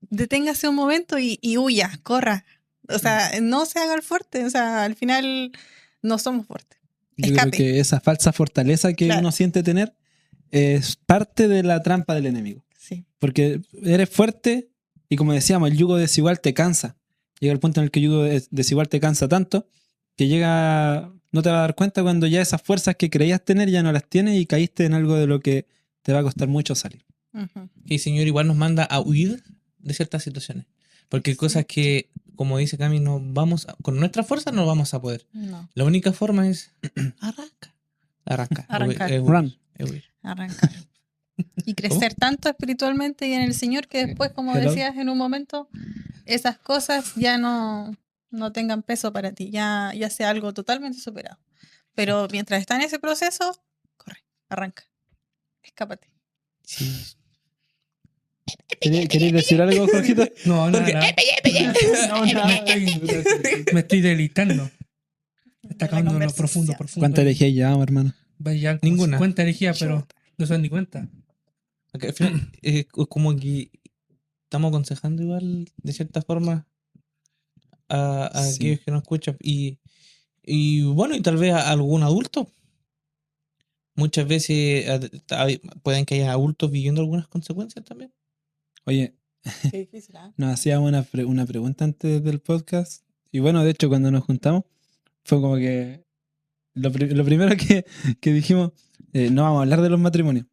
[SPEAKER 3] deténgase un momento y huya, corra. O sea, no se haga el fuerte. O sea, al final no somos fuertes.
[SPEAKER 1] Yo creo que esa falsa fortaleza que uno siente tener es parte de la trampa del enemigo.
[SPEAKER 3] Sí.
[SPEAKER 1] Porque eres fuerte y, como decíamos, el yugo desigual te cansa. Llega el punto en el que el yugo desigual te cansa tanto que no te vas a dar cuenta cuando ya esas fuerzas que creías tener ya no las tienes y caíste en algo de lo que te va a costar mucho salir.
[SPEAKER 4] Y el Señor igual nos manda a huir de ciertas situaciones. Porque hay cosas que, como dice Cami, con nuestra fuerza no vamos a poder.
[SPEAKER 3] No.
[SPEAKER 4] La única forma es arrancar.
[SPEAKER 3] Arrancar. Y crecer tanto espiritualmente y en el Señor que después, como decías en un momento, esas cosas ya no tengan peso para ti, ya sea algo totalmente superado. Pero mientras está en ese proceso, corre, arranca, escápate.
[SPEAKER 4] Sí.
[SPEAKER 1] ¿Queréis decir algo, Jorgito?
[SPEAKER 2] No, nada. Me estoy deleitando. Está acabando lo profundo.
[SPEAKER 1] ¿Cuánta herejía llevamos, hermano?
[SPEAKER 2] Vaya,
[SPEAKER 4] ninguna.
[SPEAKER 2] 50 herejía, pero no se dan ni cuenta.
[SPEAKER 4] Okay, al final, es como que estamos aconsejando igual, de cierta forma, a aquellos que nos escuchan. Y bueno, y tal vez a algún adulto. Muchas veces pueden que haya adultos viviendo algunas consecuencias también.
[SPEAKER 1] Oye,
[SPEAKER 3] qué difícil, ¿eh?
[SPEAKER 1] Nos hacíamos una pregunta antes del podcast. Y bueno, de hecho, cuando nos juntamos, fue como que lo primero que dijimos, no vamos a hablar de los matrimonios.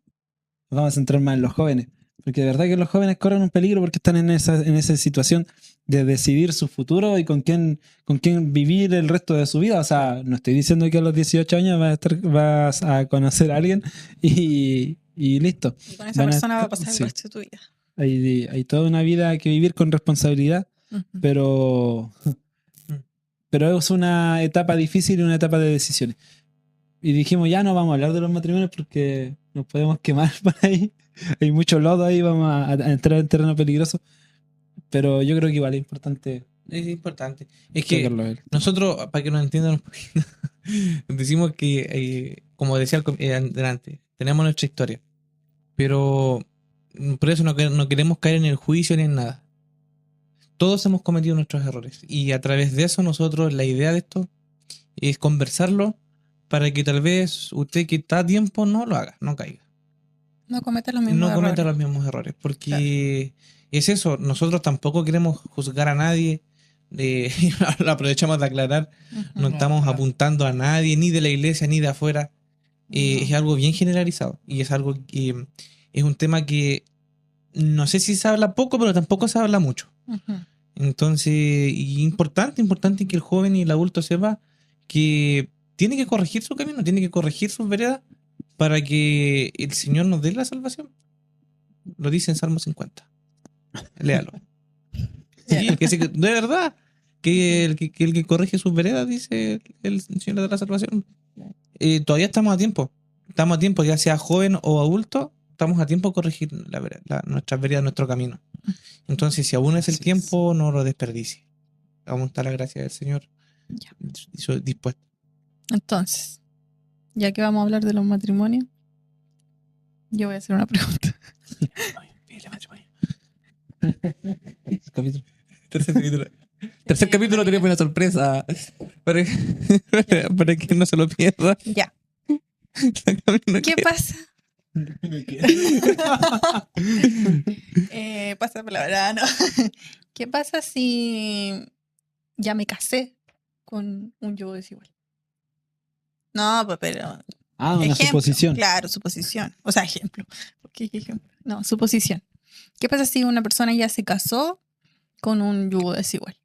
[SPEAKER 1] Nos vamos a centrar más en los jóvenes. Porque de verdad que los jóvenes corren un peligro porque están en esa situación de decidir su futuro y con quién vivir el resto de su vida. O sea, no estoy diciendo que a los 18 años vas a conocer a alguien y y listo.
[SPEAKER 3] Y con esa persona va a pasar el resto de tu vida.
[SPEAKER 1] Hay toda una vida que vivir con responsabilidad, pero es una etapa difícil y una etapa de decisiones. Y dijimos, ya no vamos a hablar de los matrimonios porque nos podemos quemar por ahí. Hay mucho lodo ahí, vamos a entrar en terreno peligroso. Pero yo creo que igual es importante.
[SPEAKER 4] Es importante. Es que nosotros, para que nos entiendan un poquito, decimos que, como decía delante, tenemos nuestra historia. Pero por eso no queremos caer en el juicio ni en nada. Todos hemos cometido nuestros errores. Y a través de eso nosotros, la idea de esto es conversarlo para que tal vez usted que está a tiempo no lo haga, no caiga.
[SPEAKER 3] No cometa los mismos
[SPEAKER 4] errores. Porque es eso, nosotros tampoco queremos juzgar a nadie. Lo aprovechamos de aclarar, no estamos apuntando a nadie, ni de la iglesia, ni de afuera. Es algo bien generalizado. Y es algo que es un tema que no sé si se habla poco, pero tampoco se habla mucho. Entonces, importante que el joven y el adulto sepa que tiene que corregir su camino, tiene que corregir sus veredas para que el Señor nos dé la salvación. Lo dice en Salmo 50. Léalo. Sí, de verdad, que el que corrige sus veredas, dice el Señor de la salvación. Todavía estamos a tiempo. Estamos a tiempo, ya sea joven o adulto, estamos a tiempo de corregir nuestras veredas, nuestro camino. Entonces, si aún es el tiempo, no lo desperdicie. Vamos a estar la gracia del Señor dispuesto. Entonces,
[SPEAKER 3] ya que vamos a hablar de los matrimonios, yo voy a hacer una pregunta.
[SPEAKER 4] Tercer capítulo tenemos una sorpresa para que no se lo pierda.
[SPEAKER 3] Ya. ¿Qué pasa? Pasa palabra, ¿no? ¿Qué pasa si ya me casé con un yugo desigual? No, pero...
[SPEAKER 1] una ejemplo, suposición.
[SPEAKER 3] Claro, suposición. O sea, ejemplo. ¿Qué ejemplo? No, suposición. ¿Qué pasa si una persona ya se casó con un yugo desigual?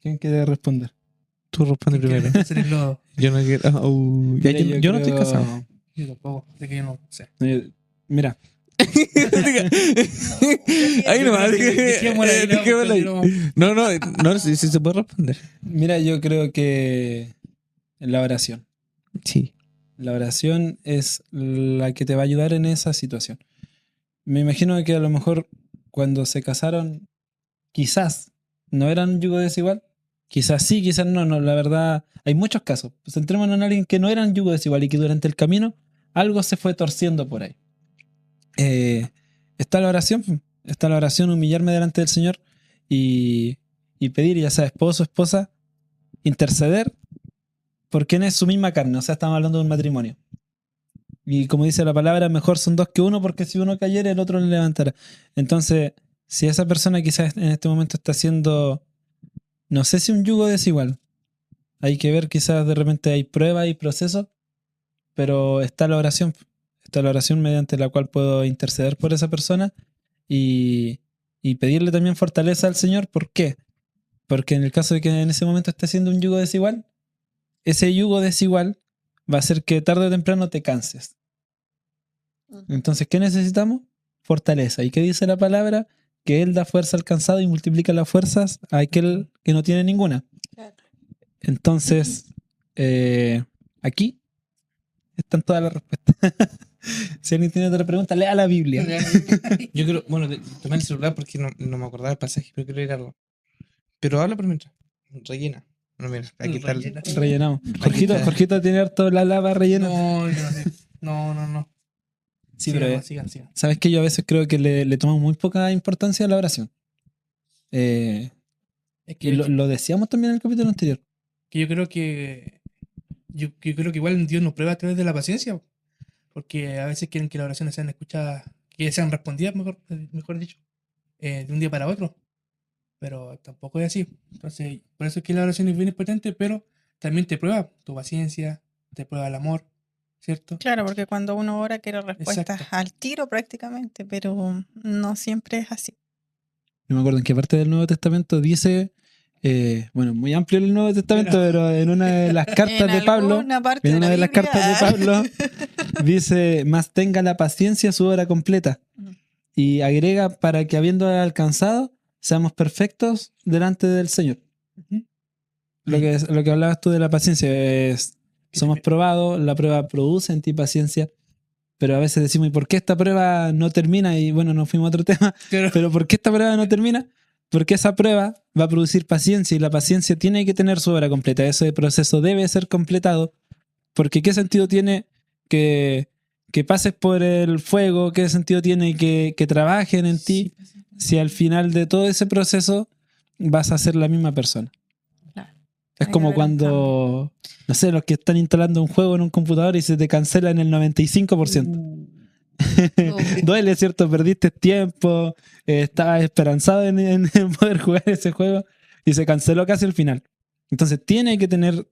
[SPEAKER 1] ¿Quién quiere responder?
[SPEAKER 4] Tú responde primero. Yo no quiero. Yo no estoy casado.
[SPEAKER 2] Yo tampoco. De que yo no sé.
[SPEAKER 1] Mira.
[SPEAKER 4] Ahí nomás. No, si se puede responder.
[SPEAKER 1] Mira, yo creo que la oración.
[SPEAKER 4] Sí.
[SPEAKER 1] La oración es la que te va a ayudar en esa situación. Me imagino que a lo mejor cuando se casaron, quizás no eran yugo desigual. Quizás sí, quizás no. La verdad, hay muchos casos. Centrémonos en alguien que no eran yugo desigual y que durante el camino algo se fue torciendo por ahí. Está la oración, humillarme delante del Señor y pedir, ya sea esposo, esposa, interceder por quien es su misma carne. O sea, estamos hablando de un matrimonio. Y como dice la palabra, mejor son dos que uno, porque si uno cayera, el otro le levantará. Entonces, si esa persona quizás en este momento está haciendo, no sé si un yugo desigual, hay que ver, quizás de repente hay pruebas y procesos, pero está la oración mediante la cual puedo interceder por esa persona y pedirle también fortaleza al Señor. ¿Por qué? Porque en el caso de que en ese momento esté haciendo un yugo desigual, ese yugo desigual va a hacer que tarde o temprano te canses. Entonces, ¿qué necesitamos? Fortaleza. ¿Y qué dice la palabra? Que Él da fuerza al cansado y multiplica las fuerzas a aquel que no tiene ninguna. Entonces, aquí están todas las respuestas. Si alguien tiene otra pregunta, lea la Biblia.
[SPEAKER 4] Yo creo, tomé el celular porque no me acordaba el pasaje, pero quiero leerlo. Pero habla por mientras. Rellena. No, mira, aquí está
[SPEAKER 1] rellenamos. Jorgito tiene harto la lava rellena.
[SPEAKER 2] No.
[SPEAKER 1] Sí, pero sigan. ¿Sabes qué? Yo a veces creo que le tomo muy poca importancia a la oración. Es que lo decíamos también en el capítulo anterior.
[SPEAKER 2] Que yo creo que igual Dios nos prueba a través de la paciencia. Porque a veces quieren que las oraciones sean escuchadas, que sean respondidas, mejor dicho, de un día para otro. Pero tampoco es así. Entonces, por eso es que la oración es bien importante, pero también te prueba tu paciencia, te prueba el amor, ¿cierto?
[SPEAKER 3] Claro, porque cuando uno ora quiere respuestas al tiro prácticamente, pero no siempre es así.
[SPEAKER 1] No me acuerdo en qué parte del Nuevo Testamento dice, muy amplio el Nuevo Testamento, pero en una de las cartas de Pablo, dice, más tenga la paciencia su obra completa. Y agrega, para que habiendo alcanzado, seamos perfectos delante del Señor. Lo que hablabas tú de la paciencia es, somos probados, la prueba produce en ti paciencia, pero a veces decimos, ¿y por qué esta prueba no termina? Y bueno, nos fuimos a otro tema, pero ¿por qué esta prueba no termina? Porque esa prueba va a producir paciencia y la paciencia tiene que tener su obra completa. Ese proceso debe ser completado, porque ¿qué sentido tiene que pases por el fuego? ¿Qué sentido tiene que trabajen en ti si al final de todo ese proceso vas a ser la misma persona? Es como cuando, no sé, los que están instalando un juego en un computador y se te cancela en el 95%. Duele, ¿cierto? Perdiste tiempo, estabas esperanzado en poder jugar ese juego y se canceló casi al final. Entonces tiene que tener,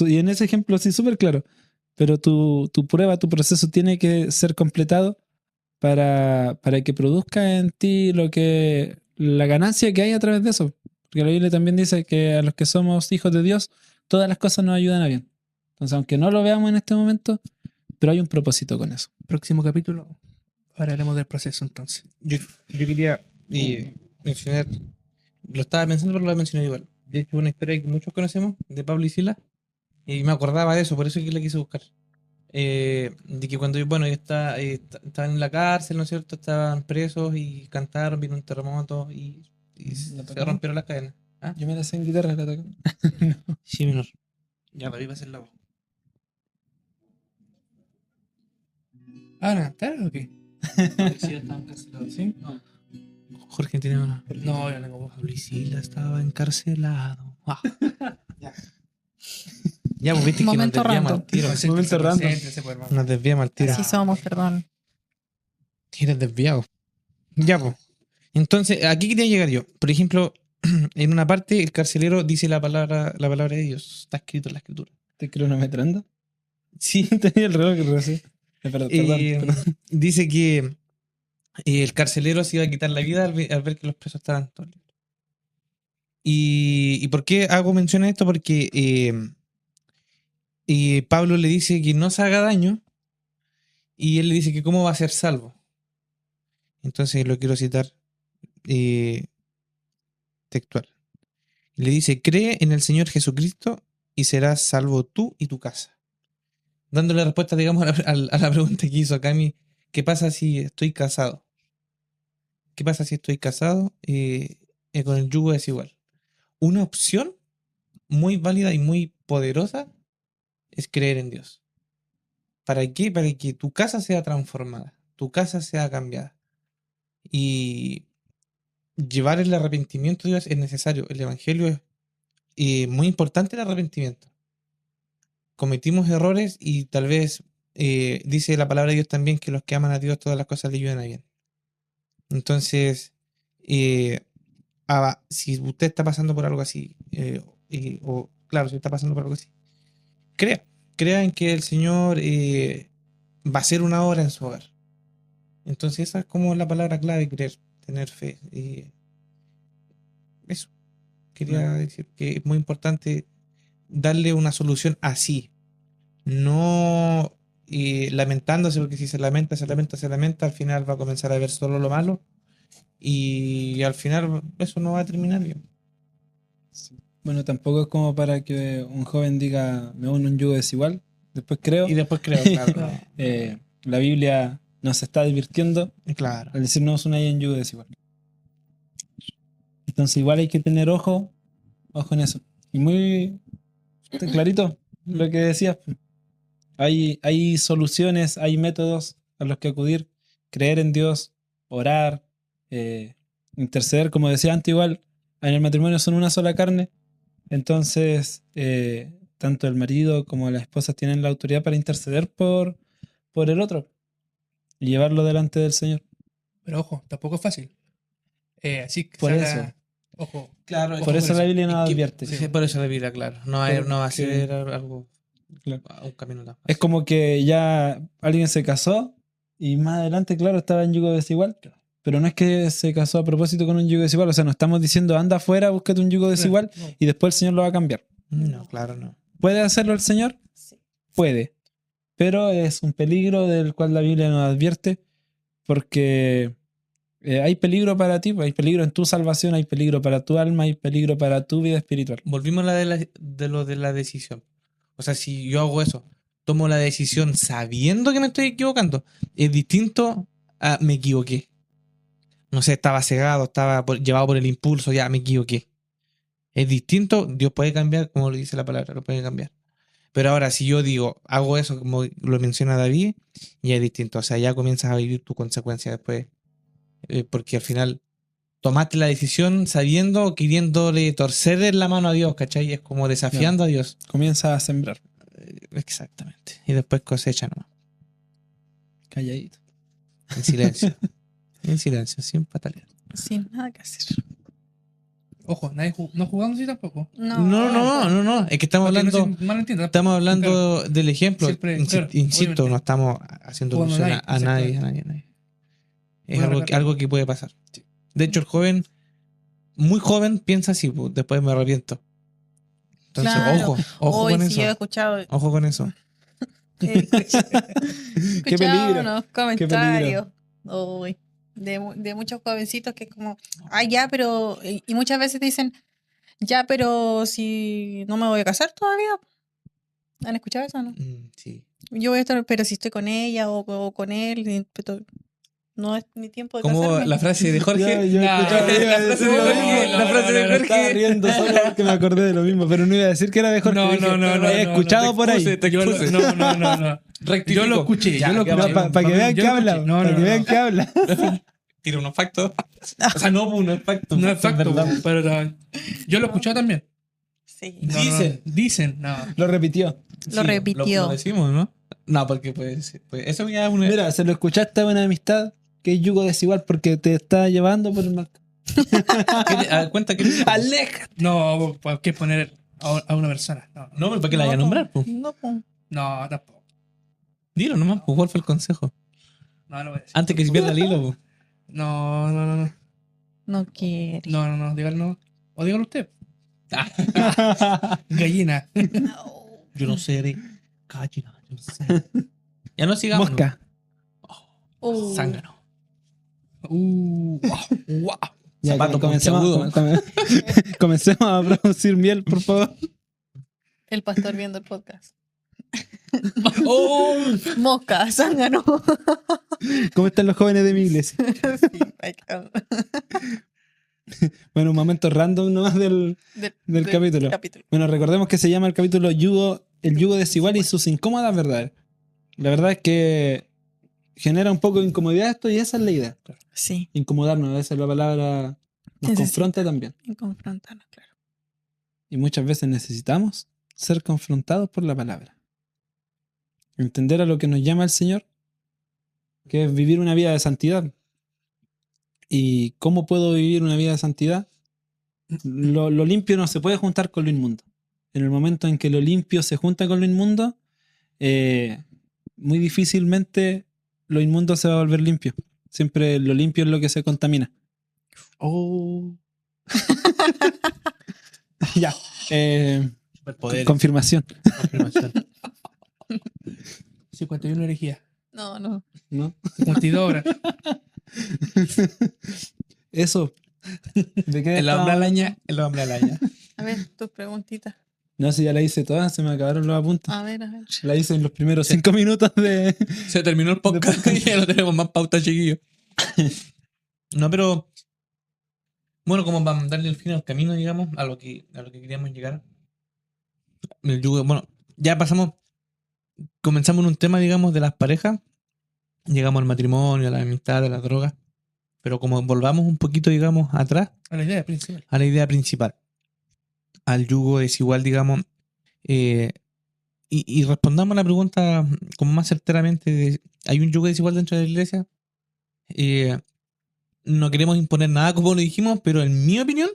[SPEAKER 1] y en ese ejemplo sí, súper claro, pero tu prueba, tu proceso tiene que ser completado para que produzca en ti la ganancia que hay a través de eso. Porque la Biblia también dice que a los que somos hijos de Dios, todas las cosas nos ayudan a bien. Entonces, aunque no lo veamos en este momento, pero hay un propósito con eso.
[SPEAKER 2] Próximo capítulo, hablaremos del proceso entonces.
[SPEAKER 4] Yo quería mencionar, lo estaba pensando, pero lo mencioné igual. De hecho, una historia que muchos conocemos, de Pablo y Silas, y me acordaba de eso, por eso es que la quise buscar. De que cuando ellos estaban en la cárcel, ¿no es cierto? Estaban presos y cantaron, vino un terremoto y se rompieron las cadenas. ¿Ah?
[SPEAKER 1] Yo me la sé en guitarra, la toco.
[SPEAKER 4] No. Sí, menor. Ya, pero iba a ser la voz.
[SPEAKER 2] ¿Ah, no? ¿O qué?
[SPEAKER 4] ¿Sí? No. Jorge tiene una.
[SPEAKER 2] No, yo no tengo voz.
[SPEAKER 4] Pablo y Silas estaba encarcelado. Ah. Ya, pues viste que nos desviamos al tiro.
[SPEAKER 1] Momento random.
[SPEAKER 4] Nos desviamos al tiro.
[SPEAKER 3] Así somos, perdón.
[SPEAKER 4] Eres desviado. Ya, pues. Entonces, aquí quería llegar yo. Por ejemplo, en una parte el carcelero dice la palabra de Dios. Está escrito en la escritura.
[SPEAKER 1] ¿Te cronometrando?
[SPEAKER 4] Sí.
[SPEAKER 1] Tenía el reloj que recién. Perdón.
[SPEAKER 4] Dice que el carcelero se iba a quitar la vida al ver que los presos estaban todos libres. ¿Y por qué hago mención a esto? Porque Pablo le dice que no se haga daño y él le dice que cómo va a ser salvo. Entonces lo quiero citar textual. Le dice, cree en el Señor Jesucristo y serás salvo tú y tu casa. Dándole respuesta, digamos, a la pregunta que hizo Cami, ¿qué pasa si estoy casado? ¿Qué pasa si estoy casado con el yugo desigual? Una opción muy válida y muy poderosa es creer en Dios. ¿Para qué? Para que tu casa sea transformada, tu casa sea cambiada. Y llevar el arrepentimiento a Dios es necesario. El Evangelio es muy importante, el arrepentimiento. Cometimos errores y tal vez dice la palabra de Dios también que los que aman a Dios todas las cosas le ayudan a bien. Entonces, si usted está pasando por algo así, claro, si está pasando por algo así, crea en que el Señor va a hacer una obra en su hogar. Entonces esa es como la palabra clave, creer, tener fe. Eso. Quería decir que es muy importante darle una solución así. No lamentándose, porque si se lamenta, al final va a comenzar a ver solo lo malo. Y al final eso no va a terminar bien.
[SPEAKER 1] Sí. Bueno, tampoco es como para que un joven diga, me uno un yugo desigual, después creo.
[SPEAKER 4] Y después creo, claro.
[SPEAKER 1] La Biblia nos está advirtiendo
[SPEAKER 4] Claro.
[SPEAKER 1] al decir no os unáis en yugo desigual. Entonces igual hay que tener ojo en eso. Y muy clarito lo que decías. Hay soluciones, hay métodos a los que acudir. Creer en Dios, orar, interceder, como decía antes igual, en el matrimonio son una sola carne. Entonces, tanto el marido como la esposa tienen la autoridad para interceder por el otro y llevarlo delante del Señor.
[SPEAKER 2] Pero ojo, tampoco es fácil. Así que
[SPEAKER 1] por eso.
[SPEAKER 2] Ojo.
[SPEAKER 4] Claro,
[SPEAKER 1] por eso la Biblia nos advierte.
[SPEAKER 4] Sí, por eso la Biblia, claro. No va a ser algo, claro, un camino tan fácil.
[SPEAKER 1] Es como que ya alguien se casó y más adelante, claro, estaba en yugo desigual. Pero no es que se casó a propósito con un yugo desigual. O sea, no estamos diciendo anda afuera, búscate un yugo desigual y después el Señor lo va a cambiar.
[SPEAKER 4] No, claro, no.
[SPEAKER 1] ¿Puede hacerlo el Señor?
[SPEAKER 3] Sí.
[SPEAKER 1] Puede. pero es un peligro del cual la Biblia nos advierte, porque hay peligro para ti, hay peligro en tu salvación, hay peligro para tu alma, hay peligro para tu vida espiritual.
[SPEAKER 4] Volvimos a lo de la decisión. O sea, si yo hago eso, tomo la decisión sabiendo que me estoy equivocando, es distinto a me equivoqué. No sé, estaba cegado, llevado por el impulso, ya me equivoqué. Es distinto, Dios puede cambiar, como lo dice la palabra, lo puede cambiar. Pero ahora, si yo digo, hago eso como lo menciona David, ya es distinto. O sea, ya comienzas a vivir tu consecuencia después. Porque al final tomaste la decisión sabiendo, queriéndole torcer la mano a Dios, ¿cachai? Es como desafiando a Dios.
[SPEAKER 1] Comienza a sembrar.
[SPEAKER 4] Exactamente. Y después cosecha nomás.
[SPEAKER 1] Calladito.
[SPEAKER 4] En silencio. En silencio, sin patalear.
[SPEAKER 3] Sin nada que hacer.
[SPEAKER 2] Ojo, no jugamos así tampoco.
[SPEAKER 4] No. Es que estamos
[SPEAKER 2] Para que
[SPEAKER 4] hablando.
[SPEAKER 2] no se malentienda.
[SPEAKER 4] Estamos hablando
[SPEAKER 2] Claro.
[SPEAKER 4] del ejemplo.
[SPEAKER 2] Siempre, claro,
[SPEAKER 4] Insisto,
[SPEAKER 2] obviamente.
[SPEAKER 4] no estamos haciendo
[SPEAKER 2] Jugando
[SPEAKER 4] alusión a nadie. Es
[SPEAKER 2] Voy a recalcar.
[SPEAKER 4] algo que puede pasar. De hecho, el joven, muy joven, piensa así, pues, después me arrepiento. Entonces,
[SPEAKER 3] Claro.
[SPEAKER 4] ojo
[SPEAKER 3] Hoy
[SPEAKER 4] con
[SPEAKER 3] sí
[SPEAKER 4] eso.
[SPEAKER 3] yo he escuchado,
[SPEAKER 4] Ojo con eso.
[SPEAKER 1] Qué peligro.
[SPEAKER 3] unos comentarios uy, de muchos jovencitos que es como, ya, pero... Y muchas veces dicen, ya, pero si no me voy a casar todavía. ¿Han escuchado eso o no?
[SPEAKER 4] Sí.
[SPEAKER 3] Yo voy a estar, pero si estoy con ella o con él, pero no es mi tiempo de
[SPEAKER 4] Como
[SPEAKER 3] casarme.
[SPEAKER 4] la frase de Jorge.
[SPEAKER 1] Yo escuchaba, iba a
[SPEAKER 4] la frase
[SPEAKER 1] decir
[SPEAKER 4] de
[SPEAKER 1] lo
[SPEAKER 4] Jorge.
[SPEAKER 1] mismo.
[SPEAKER 4] La frase de
[SPEAKER 1] Estaba
[SPEAKER 4] Jorge.
[SPEAKER 1] riendo solo porque me acordé de lo mismo, pero no iba a decir que era de Jorge. Dije, lo he escuchado por ahí.
[SPEAKER 2] No. Yo lo escuché.
[SPEAKER 4] Ya,
[SPEAKER 1] Para que vean que habla. Para que vean que habla.
[SPEAKER 4] Tira unos factos. O sea, no es facto.
[SPEAKER 2] No es facto,
[SPEAKER 4] verdad.
[SPEAKER 2] pero yo lo escuché también.
[SPEAKER 3] Sí,
[SPEAKER 2] Dicen, no.
[SPEAKER 1] Lo repitió.
[SPEAKER 3] lo repitió.
[SPEAKER 4] Lo decimos, ¿no? No, porque pues eso ya es una.
[SPEAKER 1] Mira, se lo escuchaste a una amistad que es yugo desigual porque te está llevando por el mal.
[SPEAKER 4] Cuenta que.
[SPEAKER 1] ¡Aléjate!
[SPEAKER 2] No, ¿por qué poner a una persona?
[SPEAKER 4] No, ¿para qué la vaya a nombrar? Pues?
[SPEAKER 2] No, tampoco.
[SPEAKER 4] Dilo nomás, pues, ¿cuál fue el consejo?
[SPEAKER 2] No lo voy a decir.
[SPEAKER 4] Antes que se pierda el hilo, pues.
[SPEAKER 2] No.
[SPEAKER 3] No quiere.
[SPEAKER 2] No, dígalo no. O dígalo usted. Gallina.
[SPEAKER 4] Yo no sé, gallina, yo no sé. Ya no sigamos.
[SPEAKER 1] Mosca.
[SPEAKER 4] Zángano.
[SPEAKER 2] Wow.
[SPEAKER 1] Ya,
[SPEAKER 4] Zapato
[SPEAKER 1] comencemos a producir miel, por favor.
[SPEAKER 3] El pastor viendo el podcast.
[SPEAKER 4] ¡Oh!
[SPEAKER 3] Mosca, zángano.
[SPEAKER 1] ¿Cómo están los jóvenes de mi iglesia?
[SPEAKER 3] Sí,
[SPEAKER 1] Bueno, un momento random nomás del capítulo. Bueno, recordemos que se llama el capítulo El yugo desigual y sus incómodas verdades. La verdad es que genera un poco de incomodidad esto y esa es la idea.
[SPEAKER 3] Sí.
[SPEAKER 1] Incomodarnos, a veces la palabra nos confronta también.
[SPEAKER 3] Confrontarnos, claro.
[SPEAKER 1] Y muchas veces necesitamos ser confrontados por la palabra. Entender a lo que nos llama el Señor, que es vivir una vida de santidad. ¿Y cómo puedo vivir una vida de santidad? Lo limpio no se puede juntar con lo inmundo. En el momento en que lo limpio se junta con lo inmundo, muy difícilmente lo inmundo se va a volver limpio. Siempre lo limpio es lo que se contamina. Ya. Confirmación.
[SPEAKER 2] 51 herejías.
[SPEAKER 3] No.
[SPEAKER 2] 52 horas.
[SPEAKER 1] Eso. ¿De qué
[SPEAKER 4] El hombre araña.
[SPEAKER 3] A ver, tus preguntitas.
[SPEAKER 1] No, si ya la hice todas, se me acabaron los apuntes.
[SPEAKER 3] A ver.
[SPEAKER 1] La hice en los primeros 5 minutos de...
[SPEAKER 4] Se terminó el podcast y ya no tenemos más pautas, chiquillos. No, pero... Bueno, como para darle el fin al camino, digamos, a lo que queríamos llegar. El yugo, bueno, ya comenzamos en un tema, digamos, de las parejas. Llegamos al matrimonio, a la amistad, a las drogas. Pero como volvamos un poquito, digamos, atrás.
[SPEAKER 2] A la idea principal.
[SPEAKER 4] A la idea principal. Al yugo desigual, digamos. Y respondamos a la pregunta como más certeramente. ¿Hay un yugo desigual dentro de la iglesia? No queremos imponer nada como lo dijimos, pero en mi opinión,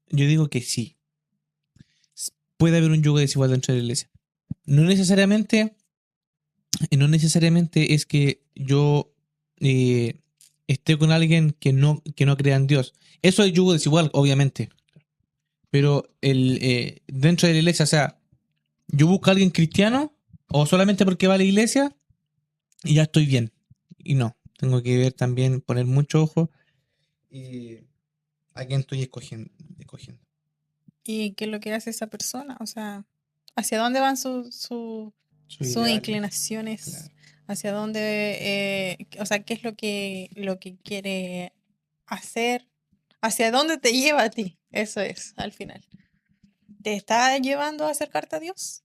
[SPEAKER 4] yo digo que sí. Puede haber un yugo desigual dentro de la iglesia. No necesariamente es que yo esté con alguien que no crea en Dios. Eso es yugo desigual, obviamente. Pero dentro de la iglesia, o sea, yo busco a alguien cristiano O solamente porque va a la iglesia y ya estoy bien. Y no, tengo que ver también, poner mucho ojo a quién estoy escogiendo.
[SPEAKER 3] ¿Y qué es lo que hace esa persona? O sea, ¿hacia dónde van sus inclinaciones?
[SPEAKER 4] Claro.
[SPEAKER 3] ¿Hacia dónde, o sea, qué es lo que quiere hacer? ¿Hacia dónde te lleva a ti? Eso es, al final. ¿Te está llevando a acercarte a Dios?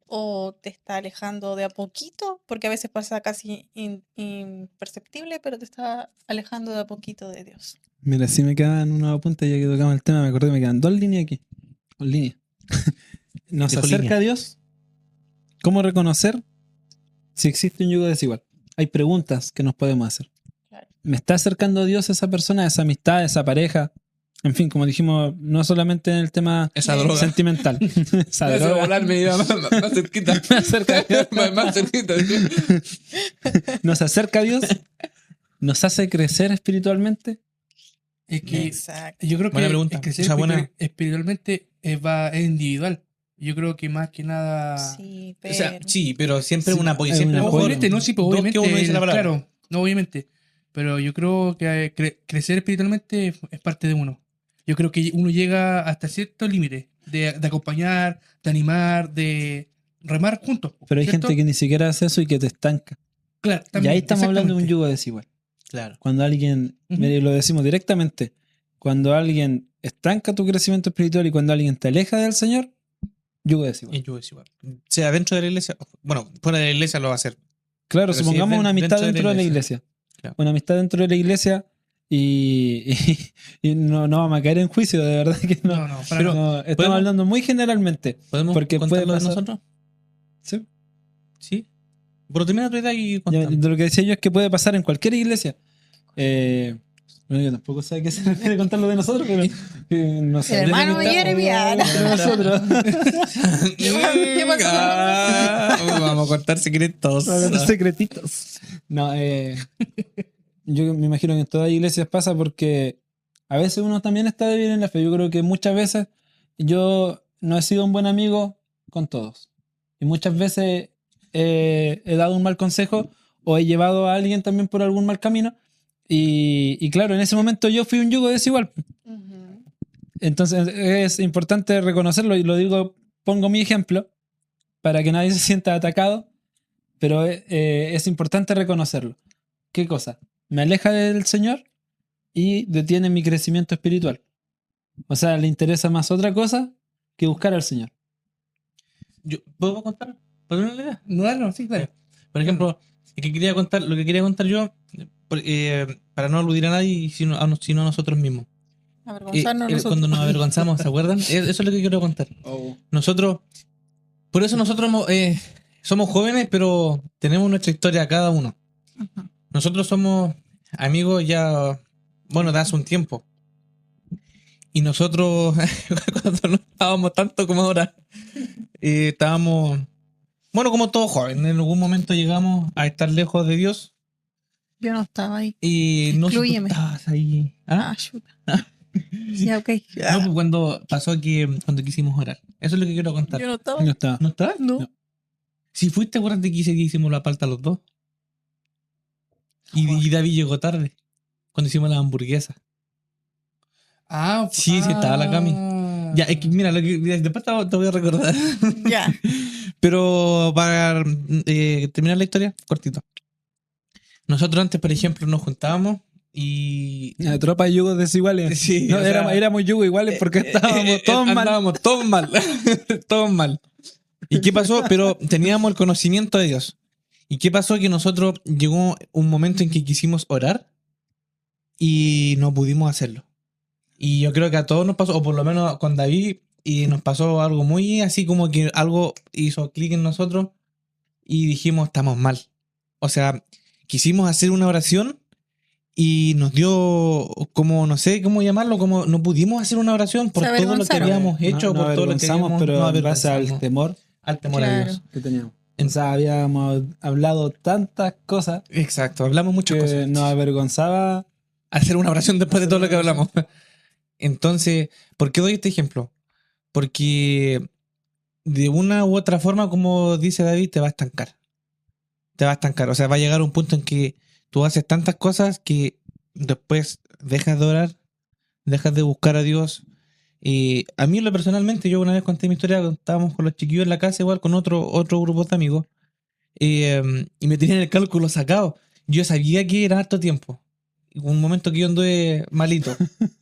[SPEAKER 3] ¿O te está alejando de a poquito? Porque a veces pasa casi imperceptible, pero te está alejando de a poquito de Dios.
[SPEAKER 1] Mira, si me quedan unos apuntes ya que tocamos el tema, me acordé que me quedan 2 líneas aquí. 2 líneas. Nos
[SPEAKER 4] Dejo
[SPEAKER 1] acerca
[SPEAKER 4] línea.
[SPEAKER 1] a Dios. ¿Cómo reconocer si existe un yugo desigual? Hay preguntas que nos podemos hacer.
[SPEAKER 3] Claro.
[SPEAKER 1] ¿Me está acercando a Dios esa persona, esa amistad, esa pareja? En fin, como dijimos, no solamente en el tema
[SPEAKER 4] Esa droga.
[SPEAKER 1] sentimental. Esa
[SPEAKER 4] Esa
[SPEAKER 1] droga.
[SPEAKER 4] volar me iba más cerquita.
[SPEAKER 1] Más cerca.
[SPEAKER 4] más cerquita.
[SPEAKER 1] Nos acerca a Dios, nos hace crecer espiritualmente.
[SPEAKER 2] Es que
[SPEAKER 3] Exacto.
[SPEAKER 2] yo creo que
[SPEAKER 4] Buena pregunta.
[SPEAKER 2] el crecer
[SPEAKER 4] O sea, buena.
[SPEAKER 2] espiritualmente es individual. Yo creo que más que nada...
[SPEAKER 3] Sí,
[SPEAKER 4] O sea,
[SPEAKER 3] pero...
[SPEAKER 4] sí, pero siempre
[SPEAKER 1] Sí,
[SPEAKER 4] un apoyo.
[SPEAKER 1] hay
[SPEAKER 4] Siempre
[SPEAKER 1] un
[SPEAKER 4] mejor
[SPEAKER 1] apoyo.
[SPEAKER 2] Obviamente, no, sí, pues
[SPEAKER 4] dos
[SPEAKER 2] obviamente.
[SPEAKER 4] que uno dice la palabra.
[SPEAKER 2] Claro, no, obviamente. Pero yo creo que crecer espiritualmente es parte de uno. Yo creo que uno llega hasta cierto límite de acompañar, de animar, de remar juntos.
[SPEAKER 1] Pero hay
[SPEAKER 2] ¿cierto?
[SPEAKER 1] gente que ni siquiera hace eso y que te estanca.
[SPEAKER 2] Claro,
[SPEAKER 1] Y
[SPEAKER 2] también,
[SPEAKER 1] ahí estamos hablando de un
[SPEAKER 2] exactamente.
[SPEAKER 1] yugo desigual.
[SPEAKER 4] Claro.
[SPEAKER 1] Cuando alguien,
[SPEAKER 2] Ujú.
[SPEAKER 1] mire, lo decimos directamente, cuando alguien estanca tu crecimiento espiritual y cuando alguien te aleja del Señor, yugo desigual.
[SPEAKER 4] Y yo es igual. Sea dentro de la iglesia, bueno, fuera de la iglesia lo va a hacer.
[SPEAKER 1] Claro,
[SPEAKER 4] Pero
[SPEAKER 1] supongamos
[SPEAKER 4] sí,
[SPEAKER 1] una amistad dentro de la
[SPEAKER 4] iglesia.
[SPEAKER 1] iglesia.
[SPEAKER 4] Claro.
[SPEAKER 1] Una amistad dentro de la iglesia y no vamos a caer en juicio, de verdad que no.
[SPEAKER 2] No, para
[SPEAKER 4] Pero-
[SPEAKER 2] nada.
[SPEAKER 1] No, estamos
[SPEAKER 4] ¿podemos-
[SPEAKER 1] hablando muy generalmente.
[SPEAKER 4] ¿Podemos
[SPEAKER 1] Porque puede
[SPEAKER 4] contarlo de
[SPEAKER 1] pasar-
[SPEAKER 4] nosotros?
[SPEAKER 1] ¿Sí?
[SPEAKER 4] Sí. Pero termina tu idea y
[SPEAKER 1] Ya,
[SPEAKER 4] contamos.
[SPEAKER 1] de lo que decía yo es que puede pasar en cualquier iglesia. Bueno, yo tampoco sé a qué se refiere contar lo de nosotros, pero no sé.
[SPEAKER 3] El hermano
[SPEAKER 1] De la amistad,
[SPEAKER 3] Jeremy,
[SPEAKER 1] entre nosotros.
[SPEAKER 3] ¿Qué pasó?
[SPEAKER 4] Vamos a contar secretos.
[SPEAKER 1] Para los secretitos. No, yo me imagino que en todas las iglesias pasa porque a veces uno también está débil en la fe. Yo creo que muchas veces yo no he sido un buen amigo con todos. Y muchas veces he dado un mal consejo o he llevado a alguien también por algún mal camino. Y claro, en ese momento yo fui un yugo desigual.
[SPEAKER 3] Ujú.
[SPEAKER 1] Entonces es importante reconocerlo y lo digo, pongo mi ejemplo para que nadie se sienta atacado, pero es importante reconocerlo. ¿Qué cosa? Me aleja del Señor y detiene mi crecimiento espiritual. O sea, le interesa más otra cosa que buscar al Señor.
[SPEAKER 4] ¿Puedo contar? ¿Puedo dar una idea?
[SPEAKER 2] No, sí, claro.
[SPEAKER 4] Por ejemplo, lo que quería contar yo, para no aludir a nadie, sino a nosotros mismos.
[SPEAKER 3] Avergonzarnos nosotros.
[SPEAKER 4] Cuando nos avergonzamos, ¿se acuerdan? Eso es lo que quiero contar. Nosotros, por eso nosotros somos jóvenes, pero tenemos nuestra historia cada uno.
[SPEAKER 3] Ujú.
[SPEAKER 4] Nosotros somos amigos ya, bueno, de hace un tiempo. Y nosotros, cuando no estábamos tanto como ahora, estábamos, bueno, como todos jóvenes, en algún momento llegamos a estar lejos de Dios.
[SPEAKER 3] Yo no estaba ahí.
[SPEAKER 4] Y no sé, tú
[SPEAKER 3] Inclúyeme.
[SPEAKER 4] estabas ahí. ¿Ah?
[SPEAKER 3] Ah, chuta. Ya, ok.
[SPEAKER 4] No, pues cuando pasó que cuando quisimos orar. Eso es lo que quiero contar.
[SPEAKER 3] Yo no estaba.
[SPEAKER 1] No está.
[SPEAKER 4] ¿No estabas?
[SPEAKER 3] No.
[SPEAKER 4] Si fuiste, acuérdate que hicimos la palta los dos. Y David llegó tarde. Cuando hicimos la hamburguesa. Sí, estaba la Cami. Ya, es que mira, después te voy a recordar.
[SPEAKER 3] Ya.
[SPEAKER 4] Pero para terminar la historia, cortito. Nosotros antes, por ejemplo, nos juntábamos y...
[SPEAKER 1] La tropa de yugos desiguales.
[SPEAKER 4] Sí,
[SPEAKER 1] No,
[SPEAKER 4] o sea,
[SPEAKER 1] éramos yugos iguales porque estábamos todos mal.
[SPEAKER 4] Andábamos todos mal. Todos mal. ¿Y qué pasó? Pero teníamos el conocimiento de Dios. ¿Y qué pasó? Que nosotros llegó un momento en que quisimos orar y no pudimos hacerlo. Y yo creo que a todos nos pasó, o por lo menos con David, y nos pasó algo muy así como que algo hizo clic en nosotros y dijimos, estamos mal. O sea, quisimos hacer una oración y nos dio como, no sé cómo llamarlo, como no pudimos hacer una oración por
[SPEAKER 3] Se
[SPEAKER 4] todo lo que
[SPEAKER 3] avergonzaron.
[SPEAKER 4] habíamos hecho,
[SPEAKER 1] No
[SPEAKER 4] por todo lo que
[SPEAKER 1] avergonzamos,
[SPEAKER 4] habíamos,
[SPEAKER 1] pero
[SPEAKER 4] nos
[SPEAKER 1] en base al
[SPEAKER 4] avergonzamos.
[SPEAKER 1] temor
[SPEAKER 4] Al temor a
[SPEAKER 3] Claro.
[SPEAKER 4] Dios.
[SPEAKER 1] que teníamos. O sea, habíamos hablado tantas cosas
[SPEAKER 4] Exacto, hablamos muchas
[SPEAKER 1] que
[SPEAKER 4] cosas.
[SPEAKER 1] nos avergonzaba.
[SPEAKER 4] Hacer una oración después de todo lo que hablamos. Entonces, ¿por qué doy este ejemplo? Porque de una u otra forma, como dice David, te va a estancar. Te va a estancar. O sea, va a llegar un punto en que tú haces tantas cosas que después dejas de orar, dejas de buscar a Dios. A mí, personalmente, yo una vez conté mi historia, estábamos con los chiquillos en la casa, igual con otro grupo de amigos, y me tenían el cálculo sacado. Yo sabía que era harto tiempo. Un momento que yo anduve malito.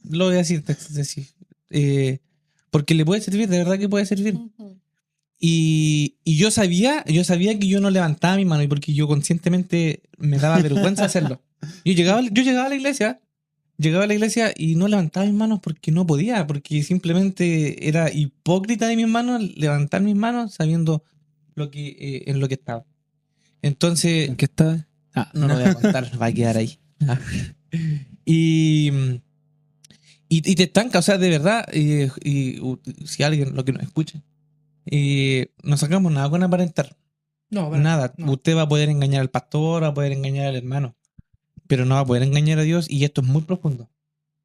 [SPEAKER 4] Lo voy a decir. Porque le puede servir, de verdad que puede servir. Y yo sabía que yo no levantaba mi mano, y porque yo conscientemente me daba vergüenza hacerlo. Yo llegaba a la iglesia y no levantaba mis manos porque no podía, porque simplemente era hipócrita de mis manos levantar mis manos sabiendo en lo que estaba. Entonces,
[SPEAKER 1] ¿En qué estaba?
[SPEAKER 4] no lo voy a contar, va a quedar ahí. Y te estanca, o sea, de verdad, si alguien lo que nos escucha, no sacamos nada con aparentar.
[SPEAKER 2] No, bueno,
[SPEAKER 4] nada.
[SPEAKER 2] no.
[SPEAKER 4] Usted va a poder engañar al pastor, va a poder engañar al hermano, pero no va a poder engañar a Dios, y esto es muy profundo.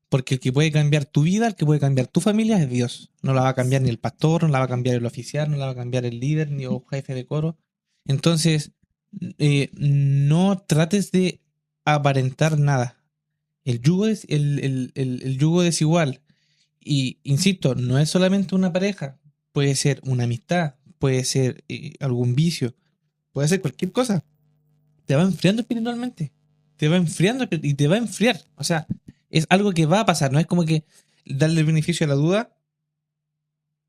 [SPEAKER 4] Porque el que puede cambiar tu vida, el que puede cambiar tu familia es Dios. No la va a cambiar ni el pastor, no la va a cambiar el oficial, no la va a cambiar el líder, ni el jefe de coro. Entonces, no trates de aparentar nada. El yugo el yugo desigual. Y insisto, no es solamente una pareja. Puede ser una amistad, puede ser algún vicio, puede ser cualquier cosa. Te va enfriando espiritualmente. Te va enfriando y te va a enfriar. O sea, es algo que va a pasar. No es como que darle el beneficio a la duda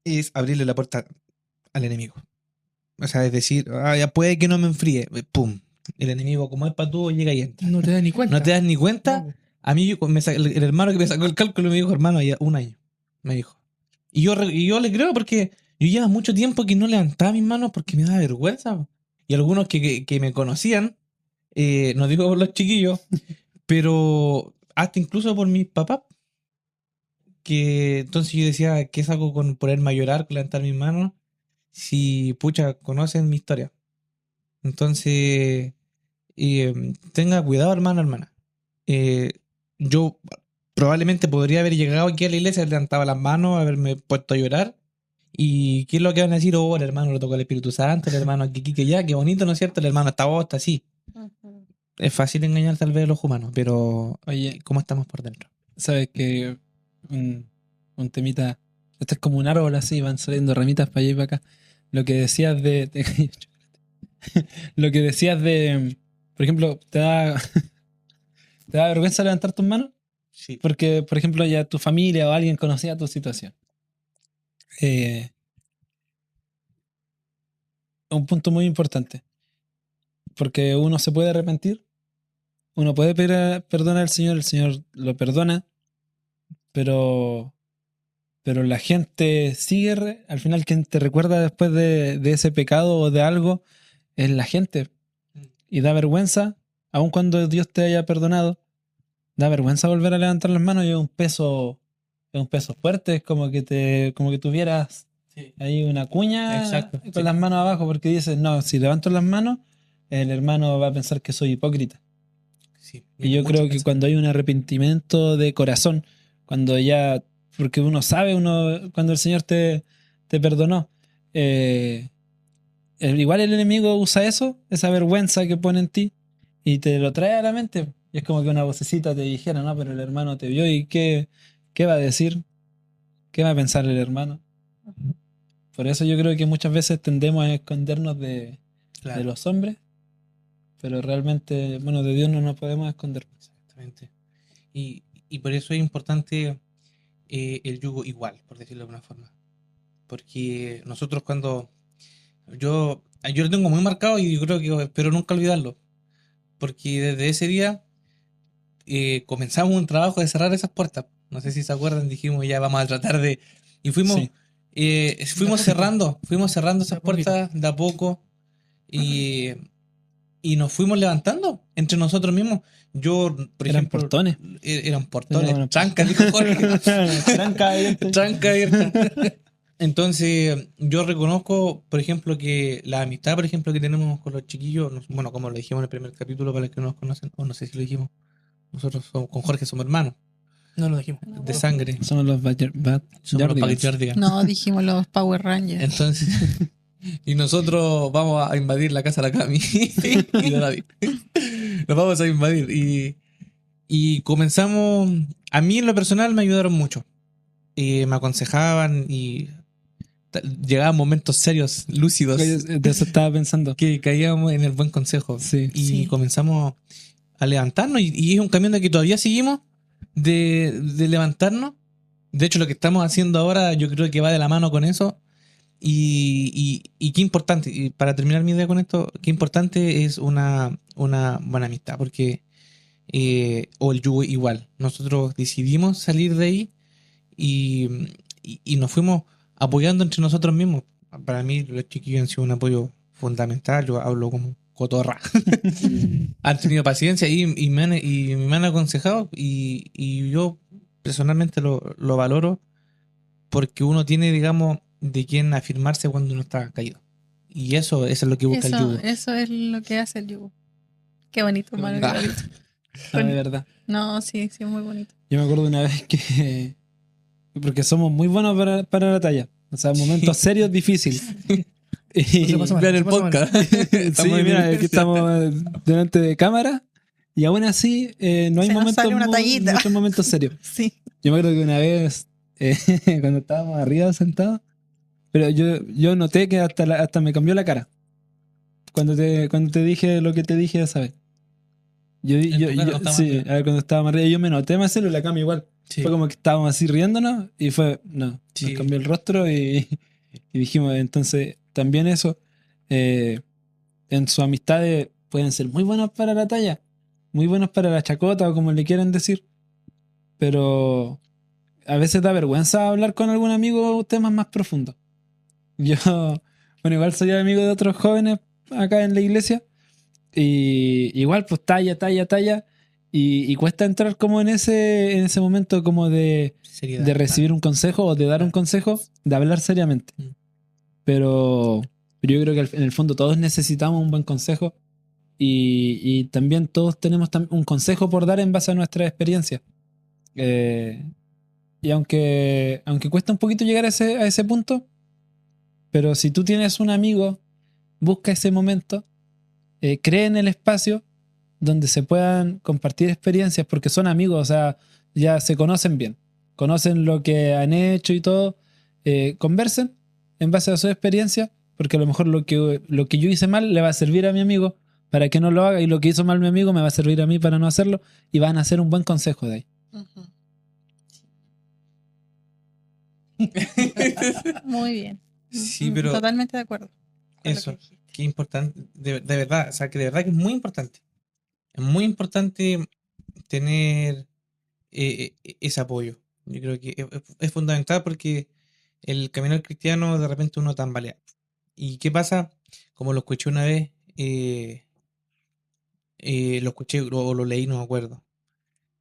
[SPEAKER 4] es abrirle la puerta al enemigo. O sea, es decir, ya puede que no me enfríe. Pum. El enemigo, como es patudo, llega y entra.
[SPEAKER 2] No te das ni cuenta.
[SPEAKER 4] No te das ni cuenta.
[SPEAKER 2] No.
[SPEAKER 4] A mí, el hermano que me sacó el cálculo me dijo, hermano, ya 1 año. Me dijo. Y yo le creo, porque yo llevo mucho tiempo que no levantaba mis manos porque me daba vergüenza. Y algunos que me conocían, no digo por los chiquillos, pero hasta incluso por mis papás. Que entonces yo decía, ¿qué saco con ponerme a llorar, con levantar mis manos? Si, pucha, conocen mi historia. Entonces, tenga cuidado, hermano, hermana. Yo probablemente podría haber llegado aquí a la iglesia, levantaba las manos, haberme puesto a llorar. ¿Y qué es lo que van a decir? Oh, el hermano lo tocó el Espíritu Santo, el hermano aquí, que ya, qué bonito, ¿no es cierto? El hermano está vos, está así. Es fácil engañar tal vez a los humanos, pero
[SPEAKER 1] Oye,
[SPEAKER 4] ¿cómo estamos por dentro?
[SPEAKER 1] sabes que un temita, esto es como un árbol así, van saliendo ramitas para allá y para acá. Lo que decías lo que decías de, por ejemplo, ¿te da vergüenza levantar tus manos?
[SPEAKER 4] Sí.
[SPEAKER 1] Porque, por ejemplo, ya tu familia o alguien conocía tu situación. Un punto muy importante. Porque uno se puede arrepentir, uno puede pedir perdón al Señor, el Señor lo perdona, pero la gente sigue, al final quien te recuerda después de ese pecado o de algo es la gente. Y da vergüenza, aun cuando Dios te haya perdonado, da vergüenza volver a levantar las manos, y es un peso fuerte, es como que tuvieras ahí una cuña.
[SPEAKER 4] Exacto,
[SPEAKER 1] con las manos abajo, porque dices, no, si levanto las manos, el hermano va a pensar que soy hipócrita.
[SPEAKER 4] Sí,
[SPEAKER 1] y yo creo que cuando hay un arrepentimiento de corazón, cuando ya, porque uno sabe, cuando el Señor te perdonó, igual el enemigo usa eso, esa vergüenza que pone en ti, y te lo trae a la mente. Y es como que una vocecita te dijera, no, pero el hermano te vio, y ¿qué va a decir? ¿Qué va a pensar el hermano? Por eso yo creo que muchas veces tendemos a escondernos de los hombres, pero realmente, bueno, de Dios no nos podemos esconder.
[SPEAKER 4] Exactamente. Y por eso es importante el yugo igual, por decirlo de alguna forma. Porque nosotros cuando... Yo lo tengo muy marcado, y yo creo que espero nunca olvidarlo. Porque desde ese día comenzamos un trabajo de cerrar esas puertas. No sé si se acuerdan, dijimos ya vamos a tratar de... Y fuimos cerrando esas puertas de a poco, y nos fuimos levantando entre nosotros mismos. Yo, por ejemplo...
[SPEAKER 1] Portones.
[SPEAKER 4] Eran portones. Trancas, dijo Jorge. Tranca abierta. Entonces, yo reconozco, por ejemplo, que la amistad, por ejemplo, que tenemos con los chiquillos, bueno, como lo dijimos en el primer capítulo, para los que no nos conocen, o no sé si lo dijimos, nosotros con Jorge somos hermanos.
[SPEAKER 2] No lo dijimos.
[SPEAKER 4] De sangre.
[SPEAKER 1] Somos los
[SPEAKER 4] Somos los Backyardigans.
[SPEAKER 3] No, dijimos los Power Rangers.
[SPEAKER 4] Entonces, y nosotros vamos a invadir la casa de la Cami y de David. Nos vamos a invadir. Y comenzamos. A mí en lo personal me ayudaron mucho. Me aconsejaban y llegaban momentos serios, lúcidos.
[SPEAKER 1] De eso estaba pensando.
[SPEAKER 4] Que caíamos en el buen consejo.
[SPEAKER 1] Sí.
[SPEAKER 4] Y comenzamos a levantarnos. Y es un camino de que todavía seguimos de levantarnos. De hecho, lo que estamos haciendo ahora yo creo que va de la mano con eso. Y qué importante, y para terminar mi idea con esto, qué importante es una buena amistad, porque o el yugo igual. Nosotros decidimos salir de ahí y nos fuimos apoyando entre nosotros mismos. Para mí los chiquillos han sido un apoyo fundamental. Yo hablo como cotorra. Han tenido paciencia y me han aconsejado y yo personalmente lo valoro porque uno tiene, digamos, de quién afirmarse cuando uno está caído. Y eso es lo que busca el yugo.
[SPEAKER 3] Eso es lo que hace el yugo. Qué bonito, hermano.
[SPEAKER 1] Ah, de verdad.
[SPEAKER 3] No, sí, es muy bonito.
[SPEAKER 1] Yo me acuerdo una vez que... Porque somos muy buenos para la talla. O sea, momentos serios, difíciles. Y
[SPEAKER 4] vean el podcast.
[SPEAKER 1] sí, mira, aquí estamos delante de cámara y aún así no hay muchos momentos serios.
[SPEAKER 3] Sí.
[SPEAKER 1] Yo me acuerdo que una vez, cuando estábamos arriba sentados, pero yo noté que hasta me cambió la cara. Cuando te dije lo que te dije esa vez. Sí, a ver, cuando estábamos arriba, yo me noté más serio, la cama igual. Sí. Fue como que estábamos así riéndonos y fue, nos cambió el rostro y dijimos, entonces, también eso, en sus amistades pueden ser muy buenos para la talla, muy buenos para la chacota o como le quieran decir, pero a veces da vergüenza hablar con algún amigo temas más profundos. Yo, bueno, igual soy amigo de otros jóvenes acá en la iglesia y igual pues talla y cuesta entrar como en ese momento como de recibir un consejo o de dar un consejo, de hablar seriamente. Pero yo creo que en el fondo todos necesitamos un buen consejo y también todos tenemos un consejo por dar en base a nuestra experiencia. Y aunque cuesta un poquito llegar a ese punto, pero si tú tienes un amigo, busca ese momento, cree en el espacio donde se puedan compartir experiencias porque son amigos, o sea, ya se conocen bien, conocen lo que han hecho y todo, conversen en base a su experiencia, porque a lo mejor lo que yo hice mal le va a servir a mi amigo para que no lo haga y lo que hizo mal mi amigo me va a servir a mí para no hacerlo y van a hacer un buen consejo de ahí.
[SPEAKER 3] Muy bien.
[SPEAKER 4] Sí, pero
[SPEAKER 3] totalmente de acuerdo.
[SPEAKER 4] Eso, qué importante, de verdad, o sea, que de verdad que es muy importante. Es muy importante tener ese apoyo. Yo creo que es fundamental porque el caminar cristiano de repente uno tambalea. ¿Y qué pasa? Como lo escuché una vez, lo escuché o lo leí, no me acuerdo.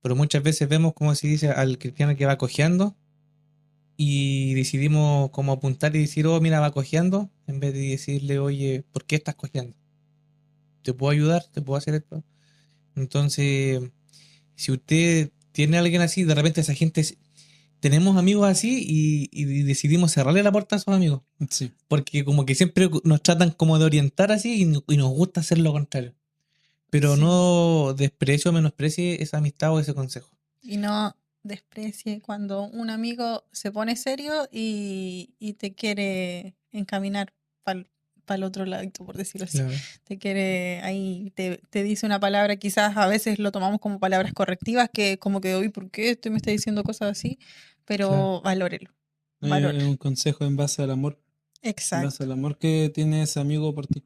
[SPEAKER 4] Pero muchas veces vemos, como se dice, al cristiano que va cojeando y decidimos como apuntar y decir, oh, mira, va cojeando, en vez de decirle, oye, ¿por qué estás cojeando? ¿Te puedo ayudar? ¿Te puedo hacer esto? Entonces, si usted tiene a alguien así, de repente esa gente, tenemos amigos así y decidimos cerrarle la puerta a esos amigos.
[SPEAKER 1] Sí.
[SPEAKER 4] Porque como que siempre nos tratan como de orientar así y nos gusta hacer lo contrario. Pero sí, no desprecio o menosprecie esa amistad o ese consejo.
[SPEAKER 3] Y no desprecie cuando un amigo se pone serio y te quiere encaminar para el otro ladito, por decirlo así. Claro. Te quiere ahí, te dice una palabra, quizás a veces lo tomamos como palabras correctivas, que como que, oye, ¿por qué me está diciendo cosas así? Pero claro, valórelo.
[SPEAKER 1] Es un consejo en base al amor.
[SPEAKER 3] Exacto.
[SPEAKER 1] En base al amor que tiene ese amigo por ti.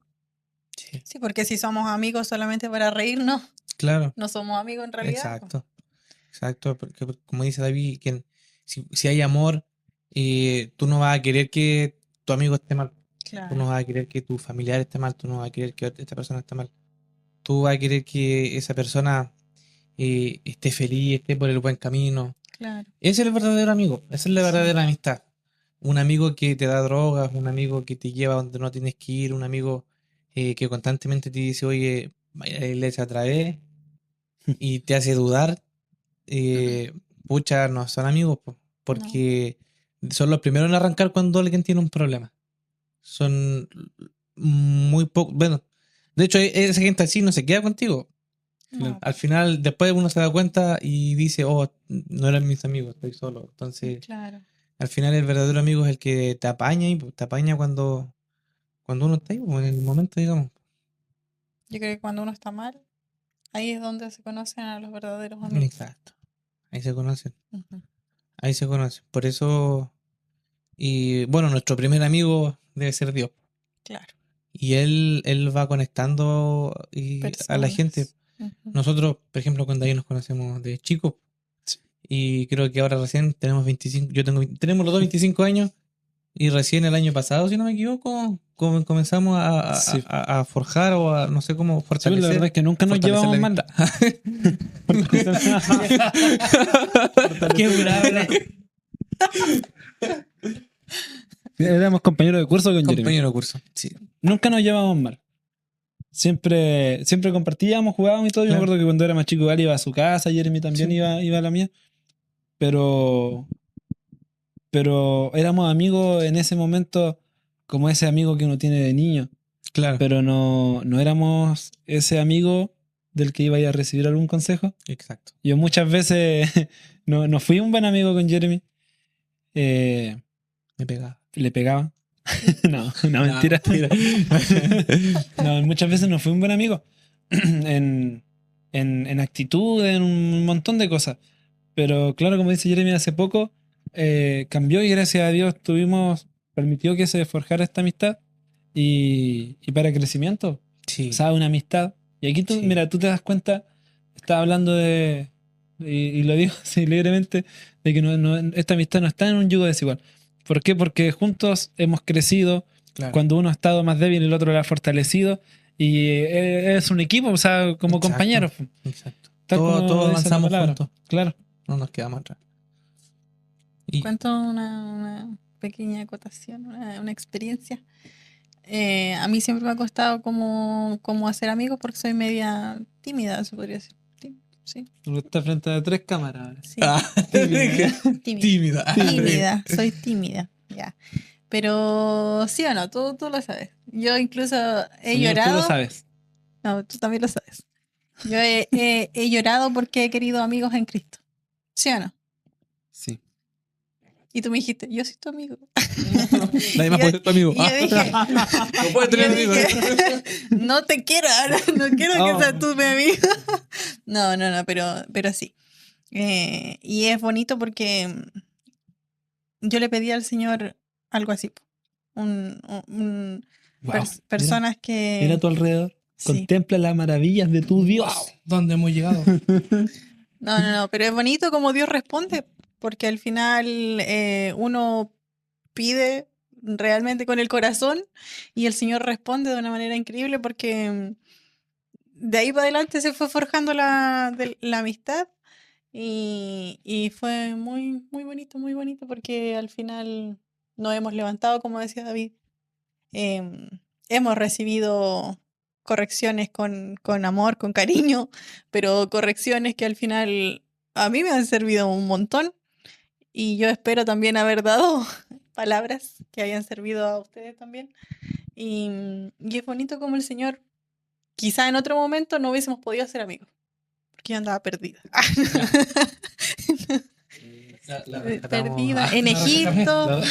[SPEAKER 3] Sí, porque si somos amigos solamente para reírnos,
[SPEAKER 4] claro,
[SPEAKER 3] no somos amigos en realidad.
[SPEAKER 4] Exacto. Exacto, porque como dice David, que si hay amor, tú no vas a querer que tu amigo esté mal. Claro. Tú no vas a querer que tu familiar esté mal, tú no vas a querer que esta persona esté mal. Tú vas a querer que esa persona esté feliz, esté por el buen camino.
[SPEAKER 3] Claro.
[SPEAKER 4] Ese es el verdadero amigo, esa es la verdadera amistad. Un amigo que te da drogas, un amigo que te lleva donde no tienes que ir, un amigo que constantemente te dice, oye, vaya a la iglesia otra vez y te hace dudar. pucha, no son amigos, porque son los primeros en arrancar cuando alguien tiene un problema. Son muy pocos. Bueno, de hecho, esa gente así no se queda contigo.
[SPEAKER 3] No.
[SPEAKER 4] Al final, después uno se da cuenta y dice, oh, no eran mis amigos, estoy solo. Entonces,
[SPEAKER 3] Claro.
[SPEAKER 4] al final, el verdadero amigo es el que te apaña y te apaña cuando uno está ahí, en el momento, digamos.
[SPEAKER 3] Yo creo que cuando uno está mal, ahí es donde se conocen a los verdaderos amigos.
[SPEAKER 4] Exacto. Ahí se conocen.
[SPEAKER 3] Ujú.
[SPEAKER 4] Ahí se conocen. Por eso, y bueno, nuestro primer amigo debe ser Dios.
[SPEAKER 3] Claro.
[SPEAKER 4] Y él va conectando a la gente.
[SPEAKER 3] Ujú.
[SPEAKER 4] Nosotros, por ejemplo, con David nos conocemos de chicos.
[SPEAKER 1] Sí.
[SPEAKER 4] Y creo que ahora recién tenemos 25. Tenemos los dos 25 años. Y recién el año pasado, si no me equivoco, comenzamos
[SPEAKER 1] Sí.
[SPEAKER 4] a forjar o a no sé cómo
[SPEAKER 1] Sí,
[SPEAKER 4] fortalecer.
[SPEAKER 1] la verdad es que nunca nos
[SPEAKER 4] fortalecer
[SPEAKER 1] llevamos
[SPEAKER 4] la
[SPEAKER 1] mal.
[SPEAKER 2] Qué bravo.
[SPEAKER 1] Éramos compañeros de curso con Jeremy.
[SPEAKER 4] Compañero de curso. Sí.
[SPEAKER 1] Nunca nos llevamos mal. Siempre compartíamos, jugábamos y todo. Yo me
[SPEAKER 4] Claro.
[SPEAKER 1] acuerdo que cuando era más chico, igual iba a su casa, Jeremy también
[SPEAKER 4] Sí.
[SPEAKER 1] iba a la mía. Pero éramos amigos en ese momento, como ese amigo que uno tiene de niño.
[SPEAKER 4] Claro.
[SPEAKER 1] Pero no éramos ese amigo del que iba a ir a recibir algún consejo.
[SPEAKER 4] Exacto.
[SPEAKER 1] Yo muchas veces no fui un buen amigo con Jeremy.
[SPEAKER 4] Me pegaba.
[SPEAKER 1] Le pegaba. No, mentira. No, muchas veces no fui un buen amigo. en actitud, en un montón de cosas. Pero claro, como dice Jeremy, hace poco cambió y gracias a Dios permitió que se forjara esta amistad y para crecimiento.
[SPEAKER 4] Sí.
[SPEAKER 1] O sea, una amistad. Y aquí tú,
[SPEAKER 4] Sí.
[SPEAKER 1] mira, tú te das cuenta, estás hablando y lo digo así libremente, de que esta amistad no está en un yugo desigual. ¿Por qué? Porque juntos hemos crecido.
[SPEAKER 4] Claro.
[SPEAKER 1] Cuando uno ha estado más débil, el otro lo ha fortalecido. Y es un equipo, o sea, como
[SPEAKER 4] Exacto.
[SPEAKER 1] compañeros.
[SPEAKER 4] Exacto.
[SPEAKER 1] Tal como
[SPEAKER 4] Todos
[SPEAKER 1] dice la
[SPEAKER 4] avanzamos
[SPEAKER 1] palabra.
[SPEAKER 4] juntos.
[SPEAKER 1] Claro.
[SPEAKER 4] No nos quedamos atrás. Y
[SPEAKER 3] Cuento una pequeña acotación, una experiencia. A mí siempre me ha costado como hacer amigos porque soy media tímida, se podría decir. Sí,
[SPEAKER 1] Tú estás frente a 3 cámaras ahora.
[SPEAKER 3] sí.
[SPEAKER 4] Tímida.
[SPEAKER 3] Tímida, soy tímida, ya. Pero sí o no, tú lo sabes. Yo incluso he
[SPEAKER 1] Señor,
[SPEAKER 3] llorado.
[SPEAKER 1] tú lo sabes.
[SPEAKER 3] No, tú también lo sabes. Yo he llorado porque he querido amigos en Cristo. ¿Sí o no?
[SPEAKER 1] Sí.
[SPEAKER 3] Y tú me dijiste, yo soy tu amigo.
[SPEAKER 4] Nadie más puede ser tu amigo.
[SPEAKER 3] Y yo dije,
[SPEAKER 4] No puedes tener
[SPEAKER 3] yo
[SPEAKER 4] amigos.
[SPEAKER 3] dije, no te quiero, no quiero que
[SPEAKER 1] Oh.
[SPEAKER 3] seas tú mi amigo. No, pero sí. Y es bonito porque yo le pedí al Señor algo así.
[SPEAKER 1] Wow.
[SPEAKER 3] Personas que...
[SPEAKER 1] Mira a tu alrededor.
[SPEAKER 3] Sí.
[SPEAKER 1] Contempla las maravillas de tu Dios.
[SPEAKER 2] Wow, ¿dónde hemos llegado?
[SPEAKER 3] No, pero es bonito como Dios responde, porque al final uno pide realmente con el corazón y el Señor responde de una manera increíble porque de ahí para adelante se fue forjando la amistad y fue muy, muy bonito porque al final nos hemos levantado, como decía David, hemos recibido correcciones con amor, con cariño, pero correcciones que al final a mí me han servido un montón y yo espero también haber dado palabras que hayan servido a ustedes también. Y es bonito como el Señor, quizá en otro momento no hubiésemos podido ser amigos, porque yo andaba perdida. Perdida en Egipto,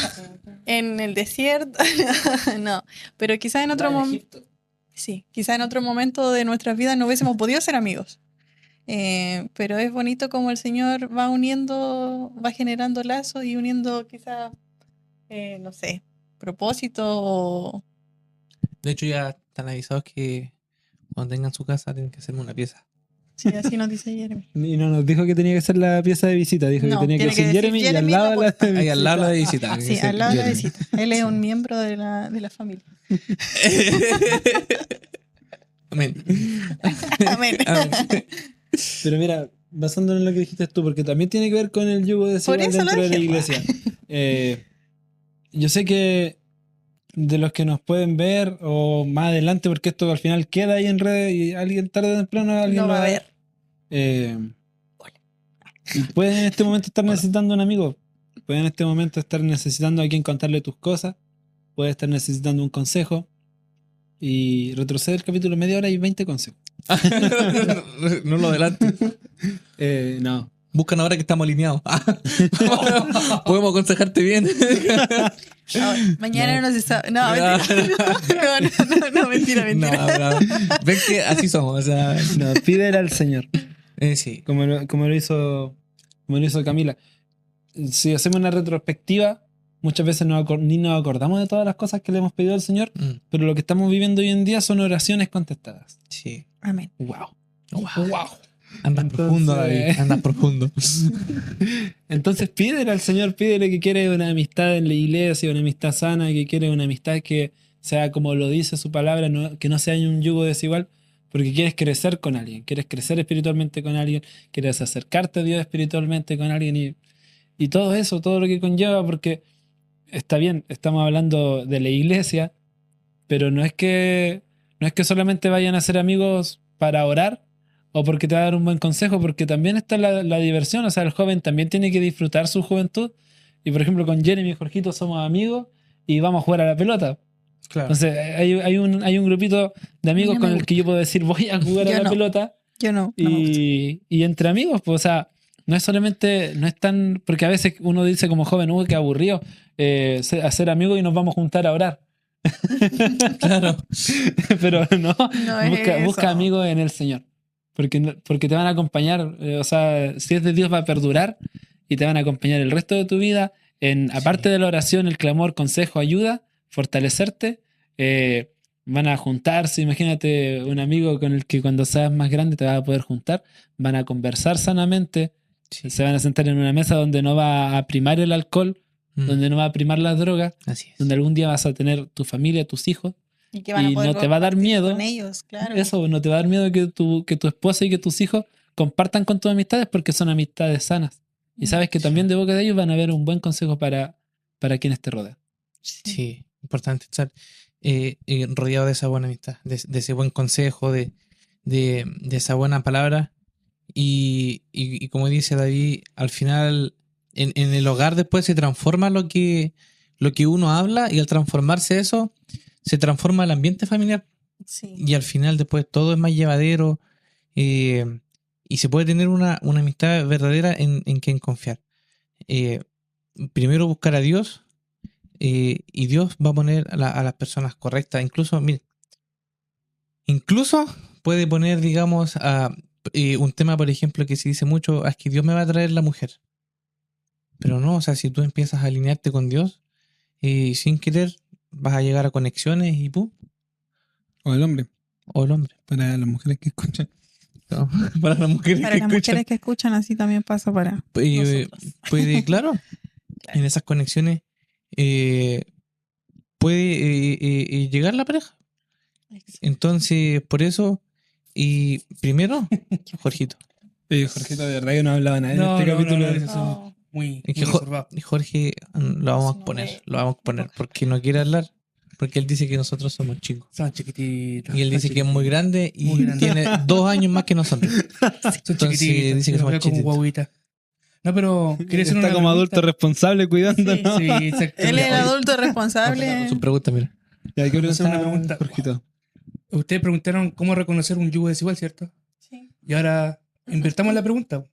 [SPEAKER 3] en el desierto. No, pero quizá en otro momento. Sí, quizá en otro momento de nuestras vidas no hubiésemos podido ser amigos. Pero es bonito como el Señor va uniendo, va generando lazos y uniendo quizá, no sé, propósitos o...
[SPEAKER 4] De hecho, ya están avisados que cuando tengan su casa tienen que hacerme una pieza.
[SPEAKER 3] Sí, así nos dice Jeremy.
[SPEAKER 1] Y no nos dijo que tenía que ser la pieza de visita. Dijo
[SPEAKER 3] No,
[SPEAKER 1] que tenía que
[SPEAKER 3] tiene que
[SPEAKER 1] decir
[SPEAKER 3] decir
[SPEAKER 1] Jeremy y al
[SPEAKER 3] Jeremy,
[SPEAKER 1] lado
[SPEAKER 3] no,
[SPEAKER 1] de la de
[SPEAKER 4] Ahí al lado de
[SPEAKER 1] visita.
[SPEAKER 4] visita.
[SPEAKER 3] Sí, al lado de la visita. Él es un miembro de la familia.
[SPEAKER 4] Amén.
[SPEAKER 3] Amén.
[SPEAKER 1] Pero mira, basándonos en lo que dijiste tú, porque también tiene que ver con el yugo desigual
[SPEAKER 3] eso lo
[SPEAKER 1] dentro de la
[SPEAKER 3] dije,
[SPEAKER 1] iglesia. Yo sé que de los que nos pueden ver o más adelante, porque esto al final queda ahí en redes y alguien tarde o temprano alguien
[SPEAKER 3] Lo va a ver.
[SPEAKER 1] Y puedes en este momento estar necesitando un amigo. Puedes en este momento estar necesitando a quien contarle tus cosas. Puedes estar necesitando un consejo. Y retrocede el capítulo media hora y 20 consejos.
[SPEAKER 4] No lo adelante.
[SPEAKER 1] No.
[SPEAKER 4] Buscan ahora que estamos alineados. Podemos aconsejarte bien.
[SPEAKER 3] Mañana no se sabe. No, mentira. No, mentira.
[SPEAKER 4] No. Ven que así somos. O sea,
[SPEAKER 1] No, pídele al Señor.
[SPEAKER 4] Sí.
[SPEAKER 1] Como lo hizo Camila. Si hacemos una retrospectiva, muchas veces ni nos acordamos de todas las cosas que le hemos pedido al Señor, pero lo que estamos viviendo hoy en día son oraciones contestadas.
[SPEAKER 4] Sí.
[SPEAKER 3] Amén.
[SPEAKER 1] Wow.
[SPEAKER 4] Andas profundo, David. Andas profundo.
[SPEAKER 1] Entonces pídele al Señor, pídele que quiere una amistad en la iglesia, una amistad sana, que quiere una amistad que sea como lo dice su palabra, que no sea un yugo desigual, porque quieres crecer con alguien, quieres crecer espiritualmente con alguien, quieres acercarte a Dios espiritualmente con alguien y todo eso, todo lo que conlleva, porque está bien, estamos hablando de la iglesia, pero no es que solamente vayan a ser amigos para orar o porque te va a dar un buen consejo, porque también está la diversión, o sea, el joven también tiene que disfrutar su juventud. Y por ejemplo, con Jeremy y Jorgito somos amigos y vamos a jugar a la pelota.
[SPEAKER 4] Claro.
[SPEAKER 1] Entonces, hay un grupito de amigos con el que yo puedo decir, voy a jugar a la pelota.
[SPEAKER 3] Yo no.
[SPEAKER 1] Y entre amigos, pues, o sea, no es solamente, no es tan, porque a veces uno dice como joven, qué aburrido, hacer amigos y nos vamos a juntar a orar.
[SPEAKER 4] Claro.
[SPEAKER 1] Pero no busca
[SPEAKER 3] eso.
[SPEAKER 1] amigos en el Señor. Porque te van a acompañar, o sea, si es de Dios va a perdurar y te van a acompañar el resto de tu vida aparte de la oración, el clamor, consejo, ayuda, fortalecerte, van a juntarse, imagínate un amigo con el que cuando seas más grande te vas a poder juntar, van a conversar sanamente, se van a sentar en una mesa donde no va a primar el alcohol, donde no va a primar las drogas, donde algún día vas a tener tu familia, tus hijos.
[SPEAKER 3] Y que van a poder
[SPEAKER 1] no te va a dar miedo
[SPEAKER 3] con ellos, claro.
[SPEAKER 1] Eso, no te va a dar miedo que tu esposa y que tus hijos compartan con tus amistades porque son amistades sanas. Y sabes que también de boca de ellos van a haber un buen consejo para quienes te rodean.
[SPEAKER 4] Sí, importante estar rodeado de esa buena amistad, de ese buen consejo, de esa buena palabra. Y como dice David, al final en el hogar después se transforma lo que uno habla, y al transformarse eso, se transforma el ambiente familiar.
[SPEAKER 3] Sí.
[SPEAKER 4] Y al final después todo es más llevadero, y se puede tener una amistad verdadera en quien confiar. Primero buscar a Dios, y Dios va a poner a las personas correctas. Incluso puede poner, digamos, un tema, por ejemplo, que se dice mucho, es que Dios me va a traer la mujer. Pero no, o sea, si tú empiezas a alinearte con Dios, sin querer vas a llegar a conexiones y ¡pum!
[SPEAKER 1] O el hombre. Para las mujeres que escuchan.
[SPEAKER 4] No, para las mujeres
[SPEAKER 3] mujeres que escuchan, así también pasa para
[SPEAKER 4] puede, claro, en esas conexiones puede llegar la pareja. Entonces, por eso, y primero, Jorgito.
[SPEAKER 1] Jorgito, de verdad que no hablaba nada en este capítulo.
[SPEAKER 2] Muy
[SPEAKER 4] Jorge lo vamos a exponer porque no quiere hablar, porque él dice que nosotros somos chicos.
[SPEAKER 2] Son chiquititos.
[SPEAKER 4] Y él dice que es muy grande y tiene 2 años más que nosotros.
[SPEAKER 2] Son chiquititos.
[SPEAKER 4] Dice que somos chiquititos.
[SPEAKER 2] Como guaguita. No, pero quiere ser
[SPEAKER 1] está como adulto responsable cuidándonos.
[SPEAKER 2] Sí, exacto.
[SPEAKER 3] Él es el adulto responsable.
[SPEAKER 4] Su pregunta, mira.
[SPEAKER 1] Ya, hay que
[SPEAKER 2] hacer una pregunta.
[SPEAKER 1] Jorgito.
[SPEAKER 2] Ustedes preguntaron cómo reconocer un yugo desigual, ¿cierto?
[SPEAKER 3] Sí.
[SPEAKER 2] Y ahora invertamos la pregunta.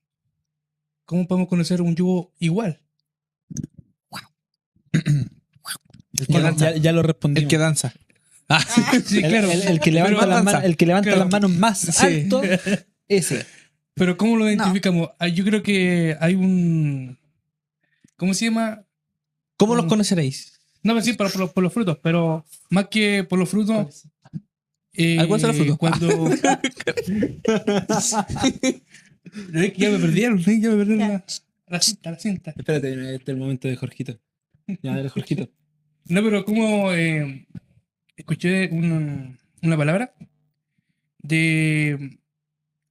[SPEAKER 2] ¿Cómo podemos conocer un yugo igual?
[SPEAKER 1] Ya lo respondí.
[SPEAKER 4] El que danza.
[SPEAKER 2] Sí, claro.
[SPEAKER 1] El que levanta las manos más alto, ese.
[SPEAKER 2] Pero ¿cómo lo identificamos? Yo creo que hay un... ¿Cómo se llama?
[SPEAKER 4] ¿Cómo los conoceréis?
[SPEAKER 2] No, pero sí, por los frutos, pero más que por los frutos...
[SPEAKER 4] ¿Cuáles son los frutos?
[SPEAKER 2] Cuando... Ya me perdieron la cinta.
[SPEAKER 1] Espérate, este es el momento de Jorgito. Ya, dale, Jorgito.
[SPEAKER 2] No, pero como escuché una palabra de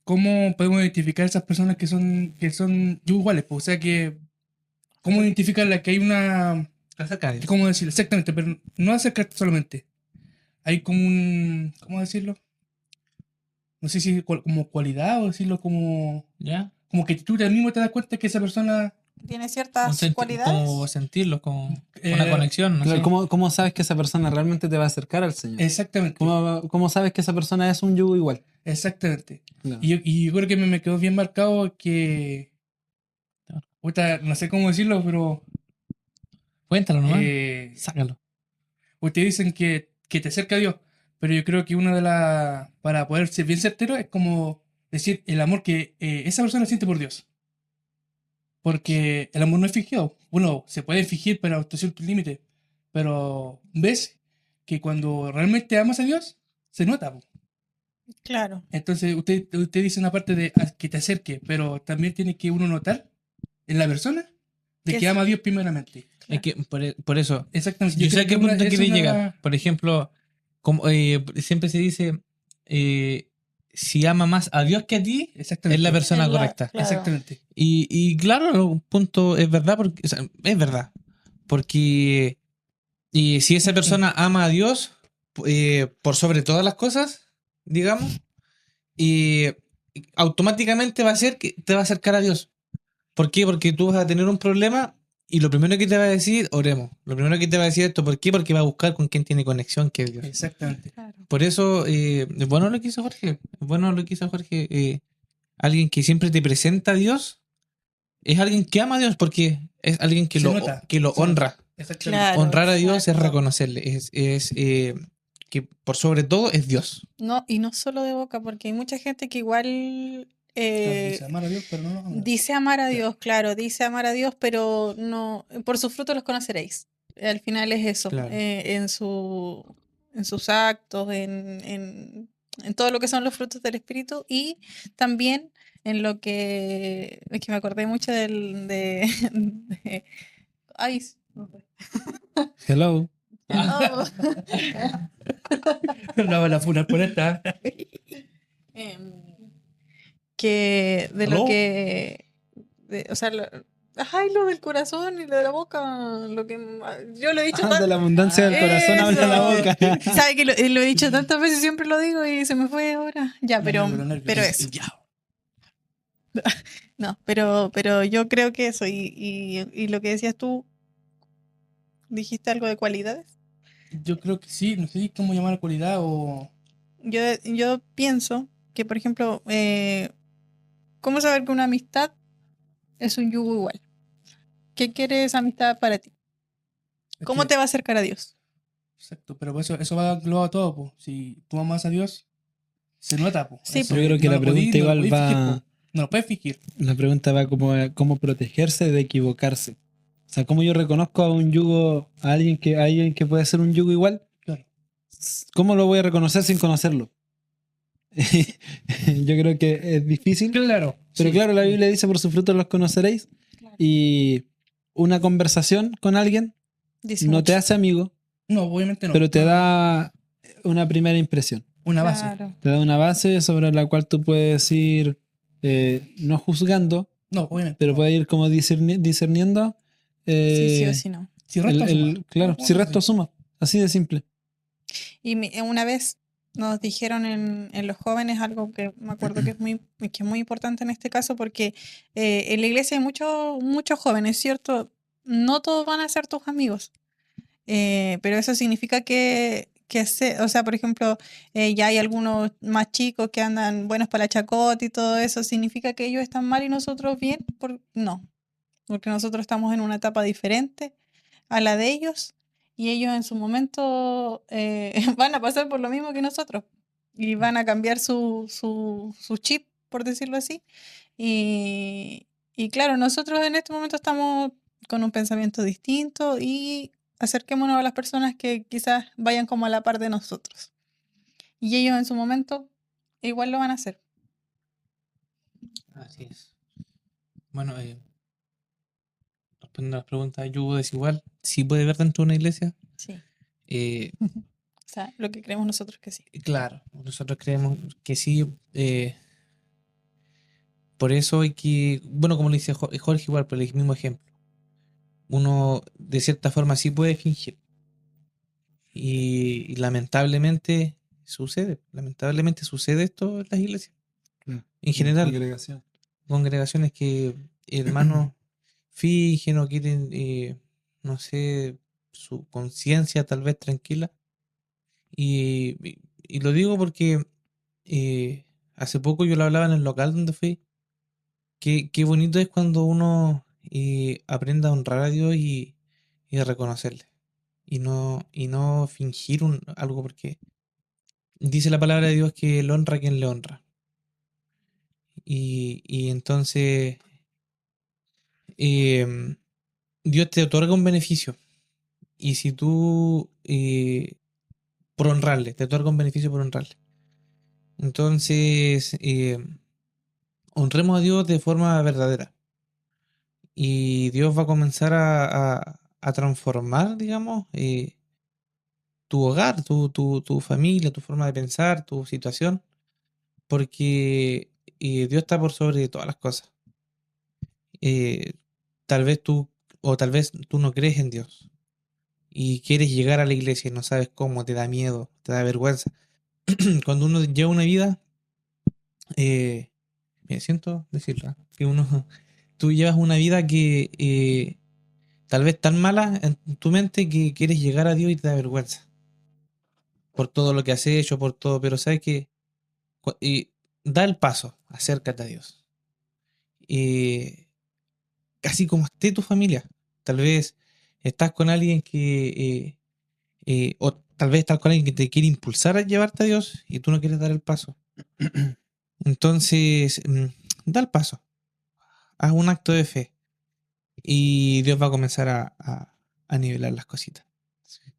[SPEAKER 2] cómo podemos identificar a esas personas que son iguales, pues, o sea que cómo identificarla, que hay una... ¿Cómo decirlo? Exactamente, pero no acercarte solamente. Hay como un... ¿Cómo decirlo? no sé si como cualidad o decirlo como...
[SPEAKER 4] ¿Ya?
[SPEAKER 2] Como que tú mismo te das cuenta que esa persona...
[SPEAKER 3] Tiene ciertas cualidades.
[SPEAKER 4] Como sentirlo, como una conexión, no
[SPEAKER 1] Claro,
[SPEAKER 4] sé.
[SPEAKER 1] ¿cómo sabes que esa persona realmente te va a acercar al Señor?
[SPEAKER 2] Exactamente.
[SPEAKER 1] ¿Cómo sabes que esa persona es un yugo igual?
[SPEAKER 2] Exactamente.
[SPEAKER 1] Claro.
[SPEAKER 2] Y yo creo que me quedó bien marcado que... Puta, no sé cómo decirlo, pero...
[SPEAKER 4] Cuéntalo nomás. Sácalo.
[SPEAKER 2] Ustedes dicen que te acerca a Dios, pero yo creo que una de las... Para poder ser bien certero es como decir el amor que esa persona siente por Dios. Porque el amor no es fingido. Bueno, se puede fingir, pero hasta cierto límite. Pero ves que cuando realmente amas a Dios, se nota, po.
[SPEAKER 3] Claro.
[SPEAKER 2] Entonces, usted dice una parte de que te acerque, pero también tiene que uno notar en la persona de que ama a Dios primeramente.
[SPEAKER 4] Es que por eso,
[SPEAKER 2] Exactamente.
[SPEAKER 4] yo sé a qué punto
[SPEAKER 2] es
[SPEAKER 4] quiere
[SPEAKER 2] una-
[SPEAKER 4] llegar. Por ejemplo, como, siempre se dice, si ama más a Dios que a ti,
[SPEAKER 2] Exactamente.
[SPEAKER 4] es la persona
[SPEAKER 3] Es la-
[SPEAKER 4] correcta.
[SPEAKER 3] claro.
[SPEAKER 2] Exactamente.
[SPEAKER 4] Y claro, un punto es verdad, porque, o sea, es verdad. Porque y si esa persona ama a Dios por sobre todas las cosas, digamos, y automáticamente va a ser que te va a acercar a Dios. ¿Por qué? Porque tú vas a tener un problema y lo primero que te va a decir, oremos. Lo primero que te va a decir esto, ¿por qué? Porque va a buscar con quién tiene conexión, que es Dios.
[SPEAKER 2] Exactamente.
[SPEAKER 3] Claro.
[SPEAKER 4] Por eso, es bueno lo que hizo Jorge. Es bueno lo que hizo Jorge. Alguien que siempre te presenta a Dios es alguien que ama a Dios porque es alguien que
[SPEAKER 2] Se
[SPEAKER 4] lo
[SPEAKER 2] nota,
[SPEAKER 4] honra.
[SPEAKER 2] Exactamente.
[SPEAKER 3] Claro,
[SPEAKER 4] Honrar a Dios es
[SPEAKER 3] exacto.
[SPEAKER 4] reconocerle. Es que por sobre todo es Dios.
[SPEAKER 3] No, y no solo de boca, porque hay mucha gente que igual
[SPEAKER 2] Claro, dice amar a Dios, pero no lo ama.
[SPEAKER 3] dice amar a
[SPEAKER 2] Claro.
[SPEAKER 3] Dios, claro, dice amar a Dios, pero no, por sus frutos los conoceréis. Al final es eso,
[SPEAKER 4] Claro.
[SPEAKER 3] en sus actos, en todo lo que son los frutos del Espíritu y también en lo que, es que me acordé mucho de ay, no fue.
[SPEAKER 1] Hello.
[SPEAKER 3] Oh.
[SPEAKER 2] No van a funar por esta.
[SPEAKER 3] Que de
[SPEAKER 2] ¿Aló?
[SPEAKER 3] lo que o sea, ay, lo del corazón y lo de la boca, lo que yo lo he dicho
[SPEAKER 1] De la abundancia del corazón habla la
[SPEAKER 3] Eso.
[SPEAKER 1] boca.
[SPEAKER 3] Sabe que lo he dicho tantas veces, siempre lo digo y se me fue ahora. Ya, pero eso. No, pero yo creo que eso y lo que decías tú, dijiste algo de cualidades.
[SPEAKER 2] Yo creo que sí, no sé cómo llamar a cualidad o...
[SPEAKER 3] Yo pienso que, por ejemplo, ¿cómo saber que una amistad es un yugo igual? ¿Qué quiere esa amistad para ti? ¿Cómo te va a acercar a Dios?
[SPEAKER 2] Exacto, pero eso va englobado todo, po. Si tú amas a Dios, se nota, po.
[SPEAKER 3] Sí,
[SPEAKER 2] Eso,
[SPEAKER 1] Yo creo que
[SPEAKER 2] no
[SPEAKER 1] la
[SPEAKER 2] lo podí-
[SPEAKER 1] pregunta
[SPEAKER 2] no lo
[SPEAKER 1] igual
[SPEAKER 2] podí fingir,
[SPEAKER 1] va.
[SPEAKER 2] po. No lo puedes fingir.
[SPEAKER 1] La pregunta va como a cómo protegerse de equivocarse. O sea, ¿cómo yo reconozco a un yugo, a alguien que puede ser un yugo igual?
[SPEAKER 2] Claro.
[SPEAKER 1] ¿Cómo lo voy a reconocer sin conocerlo? Yo creo que es difícil.
[SPEAKER 2] Claro.
[SPEAKER 1] Pero
[SPEAKER 2] sí.
[SPEAKER 1] claro, la Biblia dice, por sus frutos los conoceréis.
[SPEAKER 3] Claro.
[SPEAKER 1] Y una conversación con alguien
[SPEAKER 3] Dice
[SPEAKER 1] no
[SPEAKER 3] mucho.
[SPEAKER 1] te hace amigo,
[SPEAKER 2] No, obviamente no.
[SPEAKER 1] pero te da una primera impresión.
[SPEAKER 2] Una base.
[SPEAKER 3] Claro.
[SPEAKER 1] Te da una base sobre la cual tú puedes ir no juzgando,
[SPEAKER 2] No, obviamente.
[SPEAKER 1] pero
[SPEAKER 2] no.
[SPEAKER 1] puedes ir como discerniendo.
[SPEAKER 3] Sí o sí no.
[SPEAKER 2] Si resto suma.
[SPEAKER 1] Claro, si resto suma. Así de simple.
[SPEAKER 3] Y una vez nos dijeron en los jóvenes algo que me acuerdo que es muy importante en este caso porque en la iglesia hay muchos jóvenes, ¿cierto? No todos van a ser tus amigos, pero eso significa o sea, por ejemplo, ya hay algunos más chicos que andan buenos para la chacota y todo eso, ¿significa que ellos están mal y nosotros bien? No, porque nosotros estamos en una etapa diferente a la de ellos y ellos en su momento van a pasar por lo mismo que nosotros y van a cambiar su chip, por decirlo así. Y claro, nosotros en este momento estamos con un pensamiento distinto y acerquémonos a las personas que quizás vayan como a la par de nosotros. Y ellos en su momento igual lo van a hacer.
[SPEAKER 4] Así es. Bueno, respondiendo a las preguntas, ¿yugo desigual? ¿Sí puede haber dentro de una iglesia?
[SPEAKER 3] Sí.
[SPEAKER 4] O
[SPEAKER 3] sea, lo que creemos nosotros que sí.
[SPEAKER 4] Claro, nosotros creemos que sí. Por eso hay que, bueno, como le dice Jorge, igual, por el mismo ejemplo. Uno, de cierta forma, sí puede fingir. Y lamentablemente, sucede. Lamentablemente sucede esto en las iglesias. En general. Congregaciones que hermanos fingen o quieren, no sé, su conciencia tal vez tranquila. Y lo digo porque hace poco yo lo hablaba en el local donde fui. Qué bonito es cuando uno aprende a honrar a Dios y a reconocerle. Y no fingir algo, porque dice la palabra de Dios que él honra a quien le honra. Y entonces Dios te otorga un beneficio. Y si tú, por honrarle, te otorga un beneficio por honrarle. Entonces, honremos a Dios de forma verdadera. Y Dios va a comenzar a transformar, digamos, tu hogar, tu familia, tu forma de pensar, tu situación. Porque Dios está por sobre todas las cosas. Tal vez tú no crees en Dios y quieres llegar a la iglesia y no sabes cómo, te da miedo, te da vergüenza. Cuando uno lleva una vida, me siento decirlo, que tú llevas una vida que tal vez tan mala en tu mente que quieres llegar a Dios y te da vergüenza por todo lo que has hecho, por todo, pero sabes que da el paso, acércate a Dios. Casi como esté tu familia. Tal vez estás con alguien o tal vez estás con alguien que te quiere impulsar a llevarte a Dios y tú no quieres dar el paso. Entonces, da el paso. Haz un acto de fe y Dios va a comenzar a nivelar las cositas.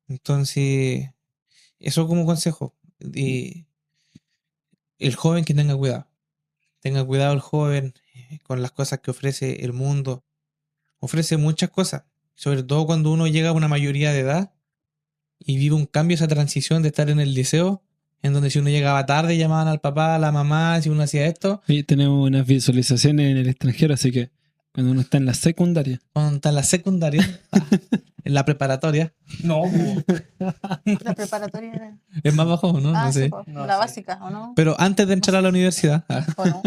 [SPEAKER 4] Entonces, eso como consejo. El joven que tenga cuidado. Tenga cuidado el joven con las cosas que ofrece el mundo. Ofrece muchas cosas, sobre todo cuando uno llega a una mayoría de edad y vive un cambio, esa transición de estar en el liceo, en donde si uno llegaba tarde llamaban al papá, a la mamá, si uno hacía esto.
[SPEAKER 1] Y tenemos unas visualizaciones en el extranjero, así que cuando uno está en la secundaria.
[SPEAKER 4] Cuando está en la secundaria, en la preparatoria.
[SPEAKER 2] No,
[SPEAKER 3] La preparatoria era...
[SPEAKER 4] Es más bajo, ¿no?
[SPEAKER 3] Ah,
[SPEAKER 4] No sé.
[SPEAKER 3] sí, la básica, ¿o no?
[SPEAKER 4] Pero antes de entrar a la universidad,
[SPEAKER 3] ¿O no?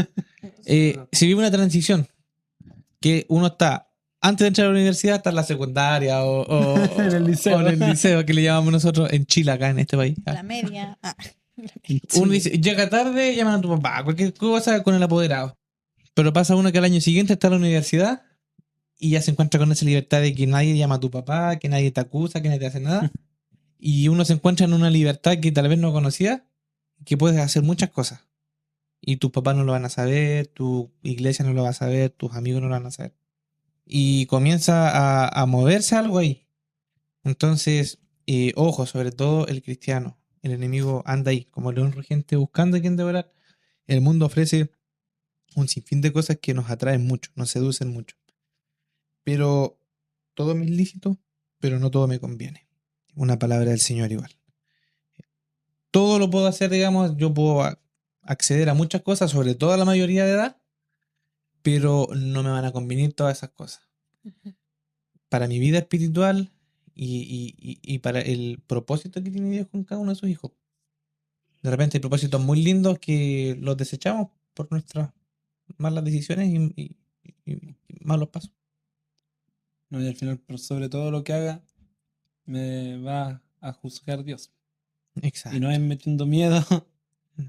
[SPEAKER 4] se vive una transición que uno está antes de entrar a la universidad, está en la secundaria o
[SPEAKER 1] en el liceo.
[SPEAKER 4] O en el liceo, que le llamamos nosotros en Chile, acá en este país.
[SPEAKER 3] La media.
[SPEAKER 4] Uno dice, llega tarde, llaman a tu papá, cualquier cosa con el apoderado. Pero pasa uno que al año siguiente está en la universidad y ya se encuentra con esa libertad de que nadie llama a tu papá, que nadie te acusa, que nadie te hace nada. Y uno se encuentra en una libertad que tal vez no conocía, que puedes hacer muchas cosas. Y tus papás no lo van a saber, tu iglesia no lo va a saber, tus amigos no lo van a saber. Y comienza a moverse algo ahí. Entonces, ojo, sobre todo el cristiano. El enemigo anda ahí, como león rugiente, buscando a quien devorar. El mundo ofrece un sinfín de cosas que nos atraen mucho, nos seducen mucho. Pero todo me es lícito, pero no todo me conviene. Una palabra del Señor igual. Todo lo puedo hacer, digamos, yo puedo acceder a muchas cosas, sobre todo a la mayoría de edad, pero no me van a convenir todas esas cosas. Para mi vida espiritual y para el propósito que tiene Dios con cada uno de sus hijos. De repente hay propósitos muy lindos que los desechamos por nuestras malas decisiones y malos pasos.
[SPEAKER 1] No, y al final, por sobre todo lo que haga, me va a juzgar Dios.
[SPEAKER 4] Exacto.
[SPEAKER 1] Y no es metiendo miedo,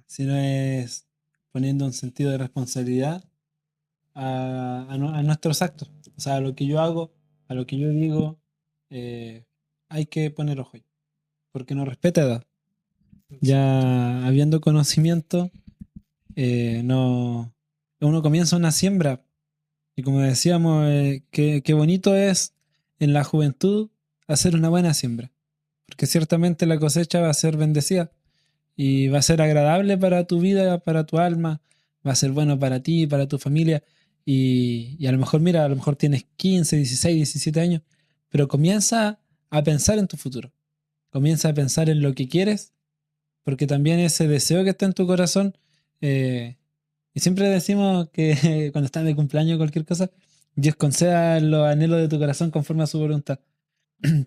[SPEAKER 1] sino es poniendo un sentido de responsabilidad a nuestros actos. O sea, a lo que yo hago, a lo que yo digo, hay que poner ojo ahí, porque no respeta edad. Ya habiendo conocimiento, no, uno comienza una siembra. Y como decíamos, qué bonito es en la juventud hacer una buena siembra. Porque ciertamente la cosecha va a ser bendecida y va a ser agradable para tu vida, para tu alma, va a ser bueno para ti, para tu familia. Y a lo mejor, mira, a lo mejor tienes 15, 16, 17 años, pero comienza a pensar en tu futuro. Comienza a pensar en lo que quieres, porque también ese deseo que está en tu corazón, y siempre decimos que cuando estás de cumpleaños o cualquier cosa, Dios conceda los anhelos de tu corazón conforme a su voluntad.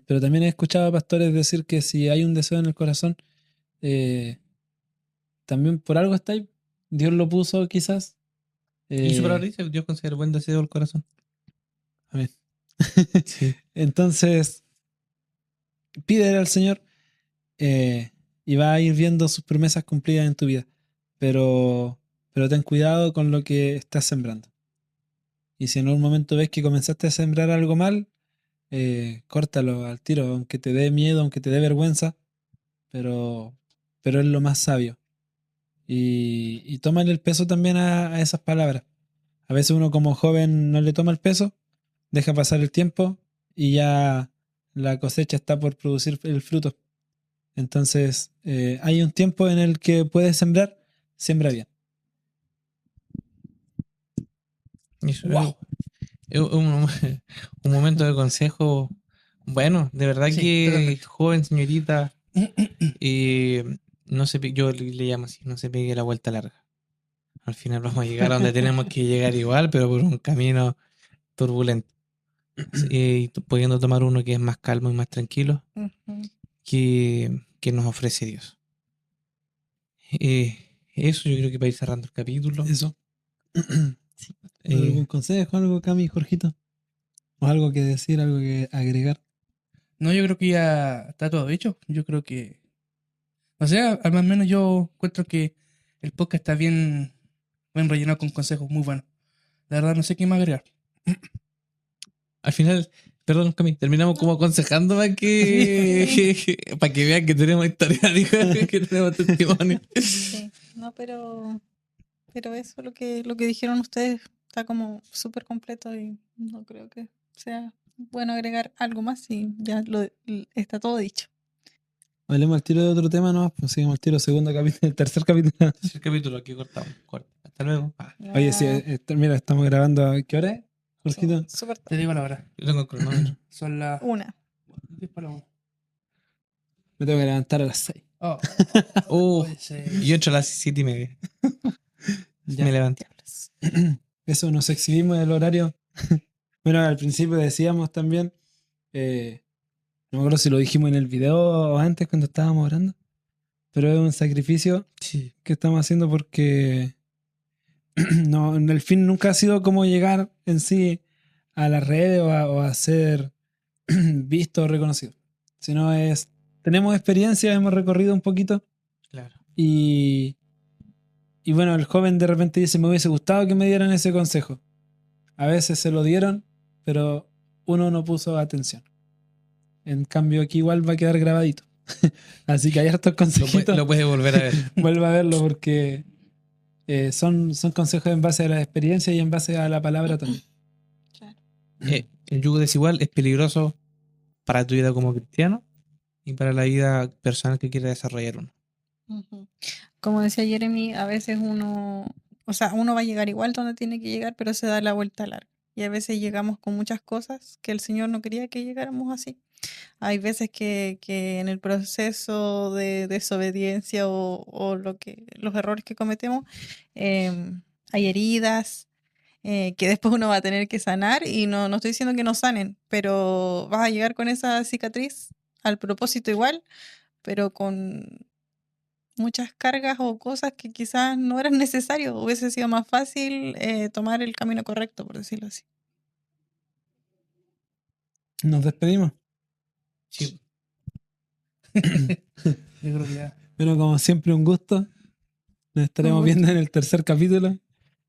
[SPEAKER 1] Pero también he escuchado a pastores decir que si hay un deseo en el corazón, también por algo está ahí. Dios lo puso quizás.
[SPEAKER 4] Y su palabra dice, Dios considera buen deseo del corazón.
[SPEAKER 1] Amén.
[SPEAKER 4] Sí.
[SPEAKER 1] Entonces, pídele al Señor y va a ir viendo sus promesas cumplidas en tu vida. Pero ten cuidado con lo que estás sembrando. Y si en un momento ves que comenzaste a sembrar algo mal, córtalo al tiro, aunque te dé miedo, aunque te dé vergüenza, pero es lo más sabio. Y tómale el peso también a esas palabras. A veces uno como joven no le toma el peso, deja pasar el tiempo y ya la cosecha está por producir el fruto. Entonces, hay un tiempo en el que puedes sembrar, siembra bien.
[SPEAKER 4] Eso, wow. Un momento de consejo. Bueno, de verdad
[SPEAKER 2] Sí,
[SPEAKER 4] que
[SPEAKER 2] totalmente.
[SPEAKER 4] joven señorita, no se, yo le llamo así, no se pegue la vuelta larga. Al final vamos a llegar a donde tenemos que llegar igual, pero por un camino turbulento. Y pudiendo tomar uno que es más calmo y más tranquilo que nos ofrece Dios. Eso yo creo que para ir cerrando el capítulo.
[SPEAKER 1] Eso. ¿Algún consejo, algo, Cami, Jorgito? ¿O algo que decir, algo que agregar?
[SPEAKER 2] No, yo creo que ya está todo dicho. Yo creo que... O sea, al más menos yo encuentro que el podcast está bien rellenado con consejos muy buenos. La verdad no sé qué más agregar.
[SPEAKER 4] Al final, perdón, Cami, terminamos como aconsejando para que para que vean que tenemos historia, que tenemos testimonio.
[SPEAKER 3] Sí, no, pero eso lo que dijeron ustedes está como súper completo y no creo que sea bueno agregar algo más y ya está todo dicho.
[SPEAKER 1] Hablemos al tiro de otro tema, ¿no? Pues seguimos al tiro, segundo capítulo, tercer capítulo.
[SPEAKER 4] Tercer capítulo, aquí cortamos. Hasta luego.
[SPEAKER 1] Oye, sí, mira, estamos grabando. ¿Qué hora es, Jorgito?
[SPEAKER 3] Súper
[SPEAKER 2] Te digo la hora.
[SPEAKER 4] Yo tengo el cronómetro.
[SPEAKER 2] Son las...
[SPEAKER 3] 1.
[SPEAKER 2] 10 para la 1.
[SPEAKER 1] Me tengo que levantar a las 6.
[SPEAKER 2] Oh.
[SPEAKER 4] Yo entro a las 7:30.
[SPEAKER 1] Ya.
[SPEAKER 4] Me levanto.
[SPEAKER 1] Eso, nos exhibimos del horario. Bueno, al principio decíamos también, no me acuerdo si lo dijimos en el video o antes cuando estábamos orando, pero es un sacrificio que estamos haciendo porque no, el fin nunca ha sido como llegar en sí a las redes o a ser visto o reconocido, sino tenemos experiencia, hemos recorrido un poquito.
[SPEAKER 4] Claro.
[SPEAKER 1] Y bueno, el joven de repente dice, me hubiese gustado que me dieran ese consejo. A veces se lo dieron, pero uno no puso atención. En cambio aquí igual va a quedar grabadito. Así que hay hartos consejitos.
[SPEAKER 4] Lo puedes volver a ver.
[SPEAKER 1] Vuelva a verlo porque son consejos en base a la experiencia y en base a la palabra también.
[SPEAKER 3] Claro.
[SPEAKER 4] El yugo desigual es peligroso para tu vida como cristiano y para la vida personal que quiere desarrollar uno.
[SPEAKER 3] Como decía Jeremy, a veces uno va a llegar igual donde tiene que llegar, pero se da la vuelta larga. Y a veces llegamos con muchas cosas que el Señor no quería que llegáramos así. Hay veces que en el proceso de desobediencia o los errores que cometemos, hay heridas que después uno va a tener que sanar y no estoy diciendo que no sanen, pero vas a llegar con esa cicatriz al propósito igual, pero con muchas cargas o cosas que quizás no eran necesarias. Hubiese sido más fácil tomar el camino correcto, por decirlo así.
[SPEAKER 1] Nos despedimos.
[SPEAKER 4] Sí.
[SPEAKER 2] Yo creo que ya.
[SPEAKER 1] Bueno, como siempre, un gusto. Nos estaremos viendo en el tercer capítulo.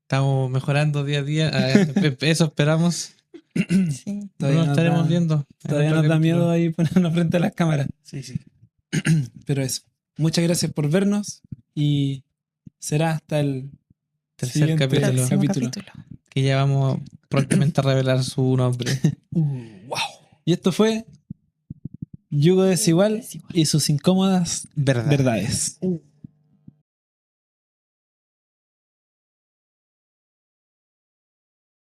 [SPEAKER 4] Estamos mejorando día a día. Eso esperamos.
[SPEAKER 3] Sí.
[SPEAKER 4] Todavía nos estaremos viendo.
[SPEAKER 1] Todavía nos da miedo ahí ponernos frente a las cámaras.
[SPEAKER 2] Sí.
[SPEAKER 1] Pero eso. Muchas gracias por vernos y será hasta el
[SPEAKER 4] tercer capítulo. Que ya vamos prontamente a revelar su nombre.
[SPEAKER 1] Wow. Y esto fue Yugo Desigual y sus incómodas verdades.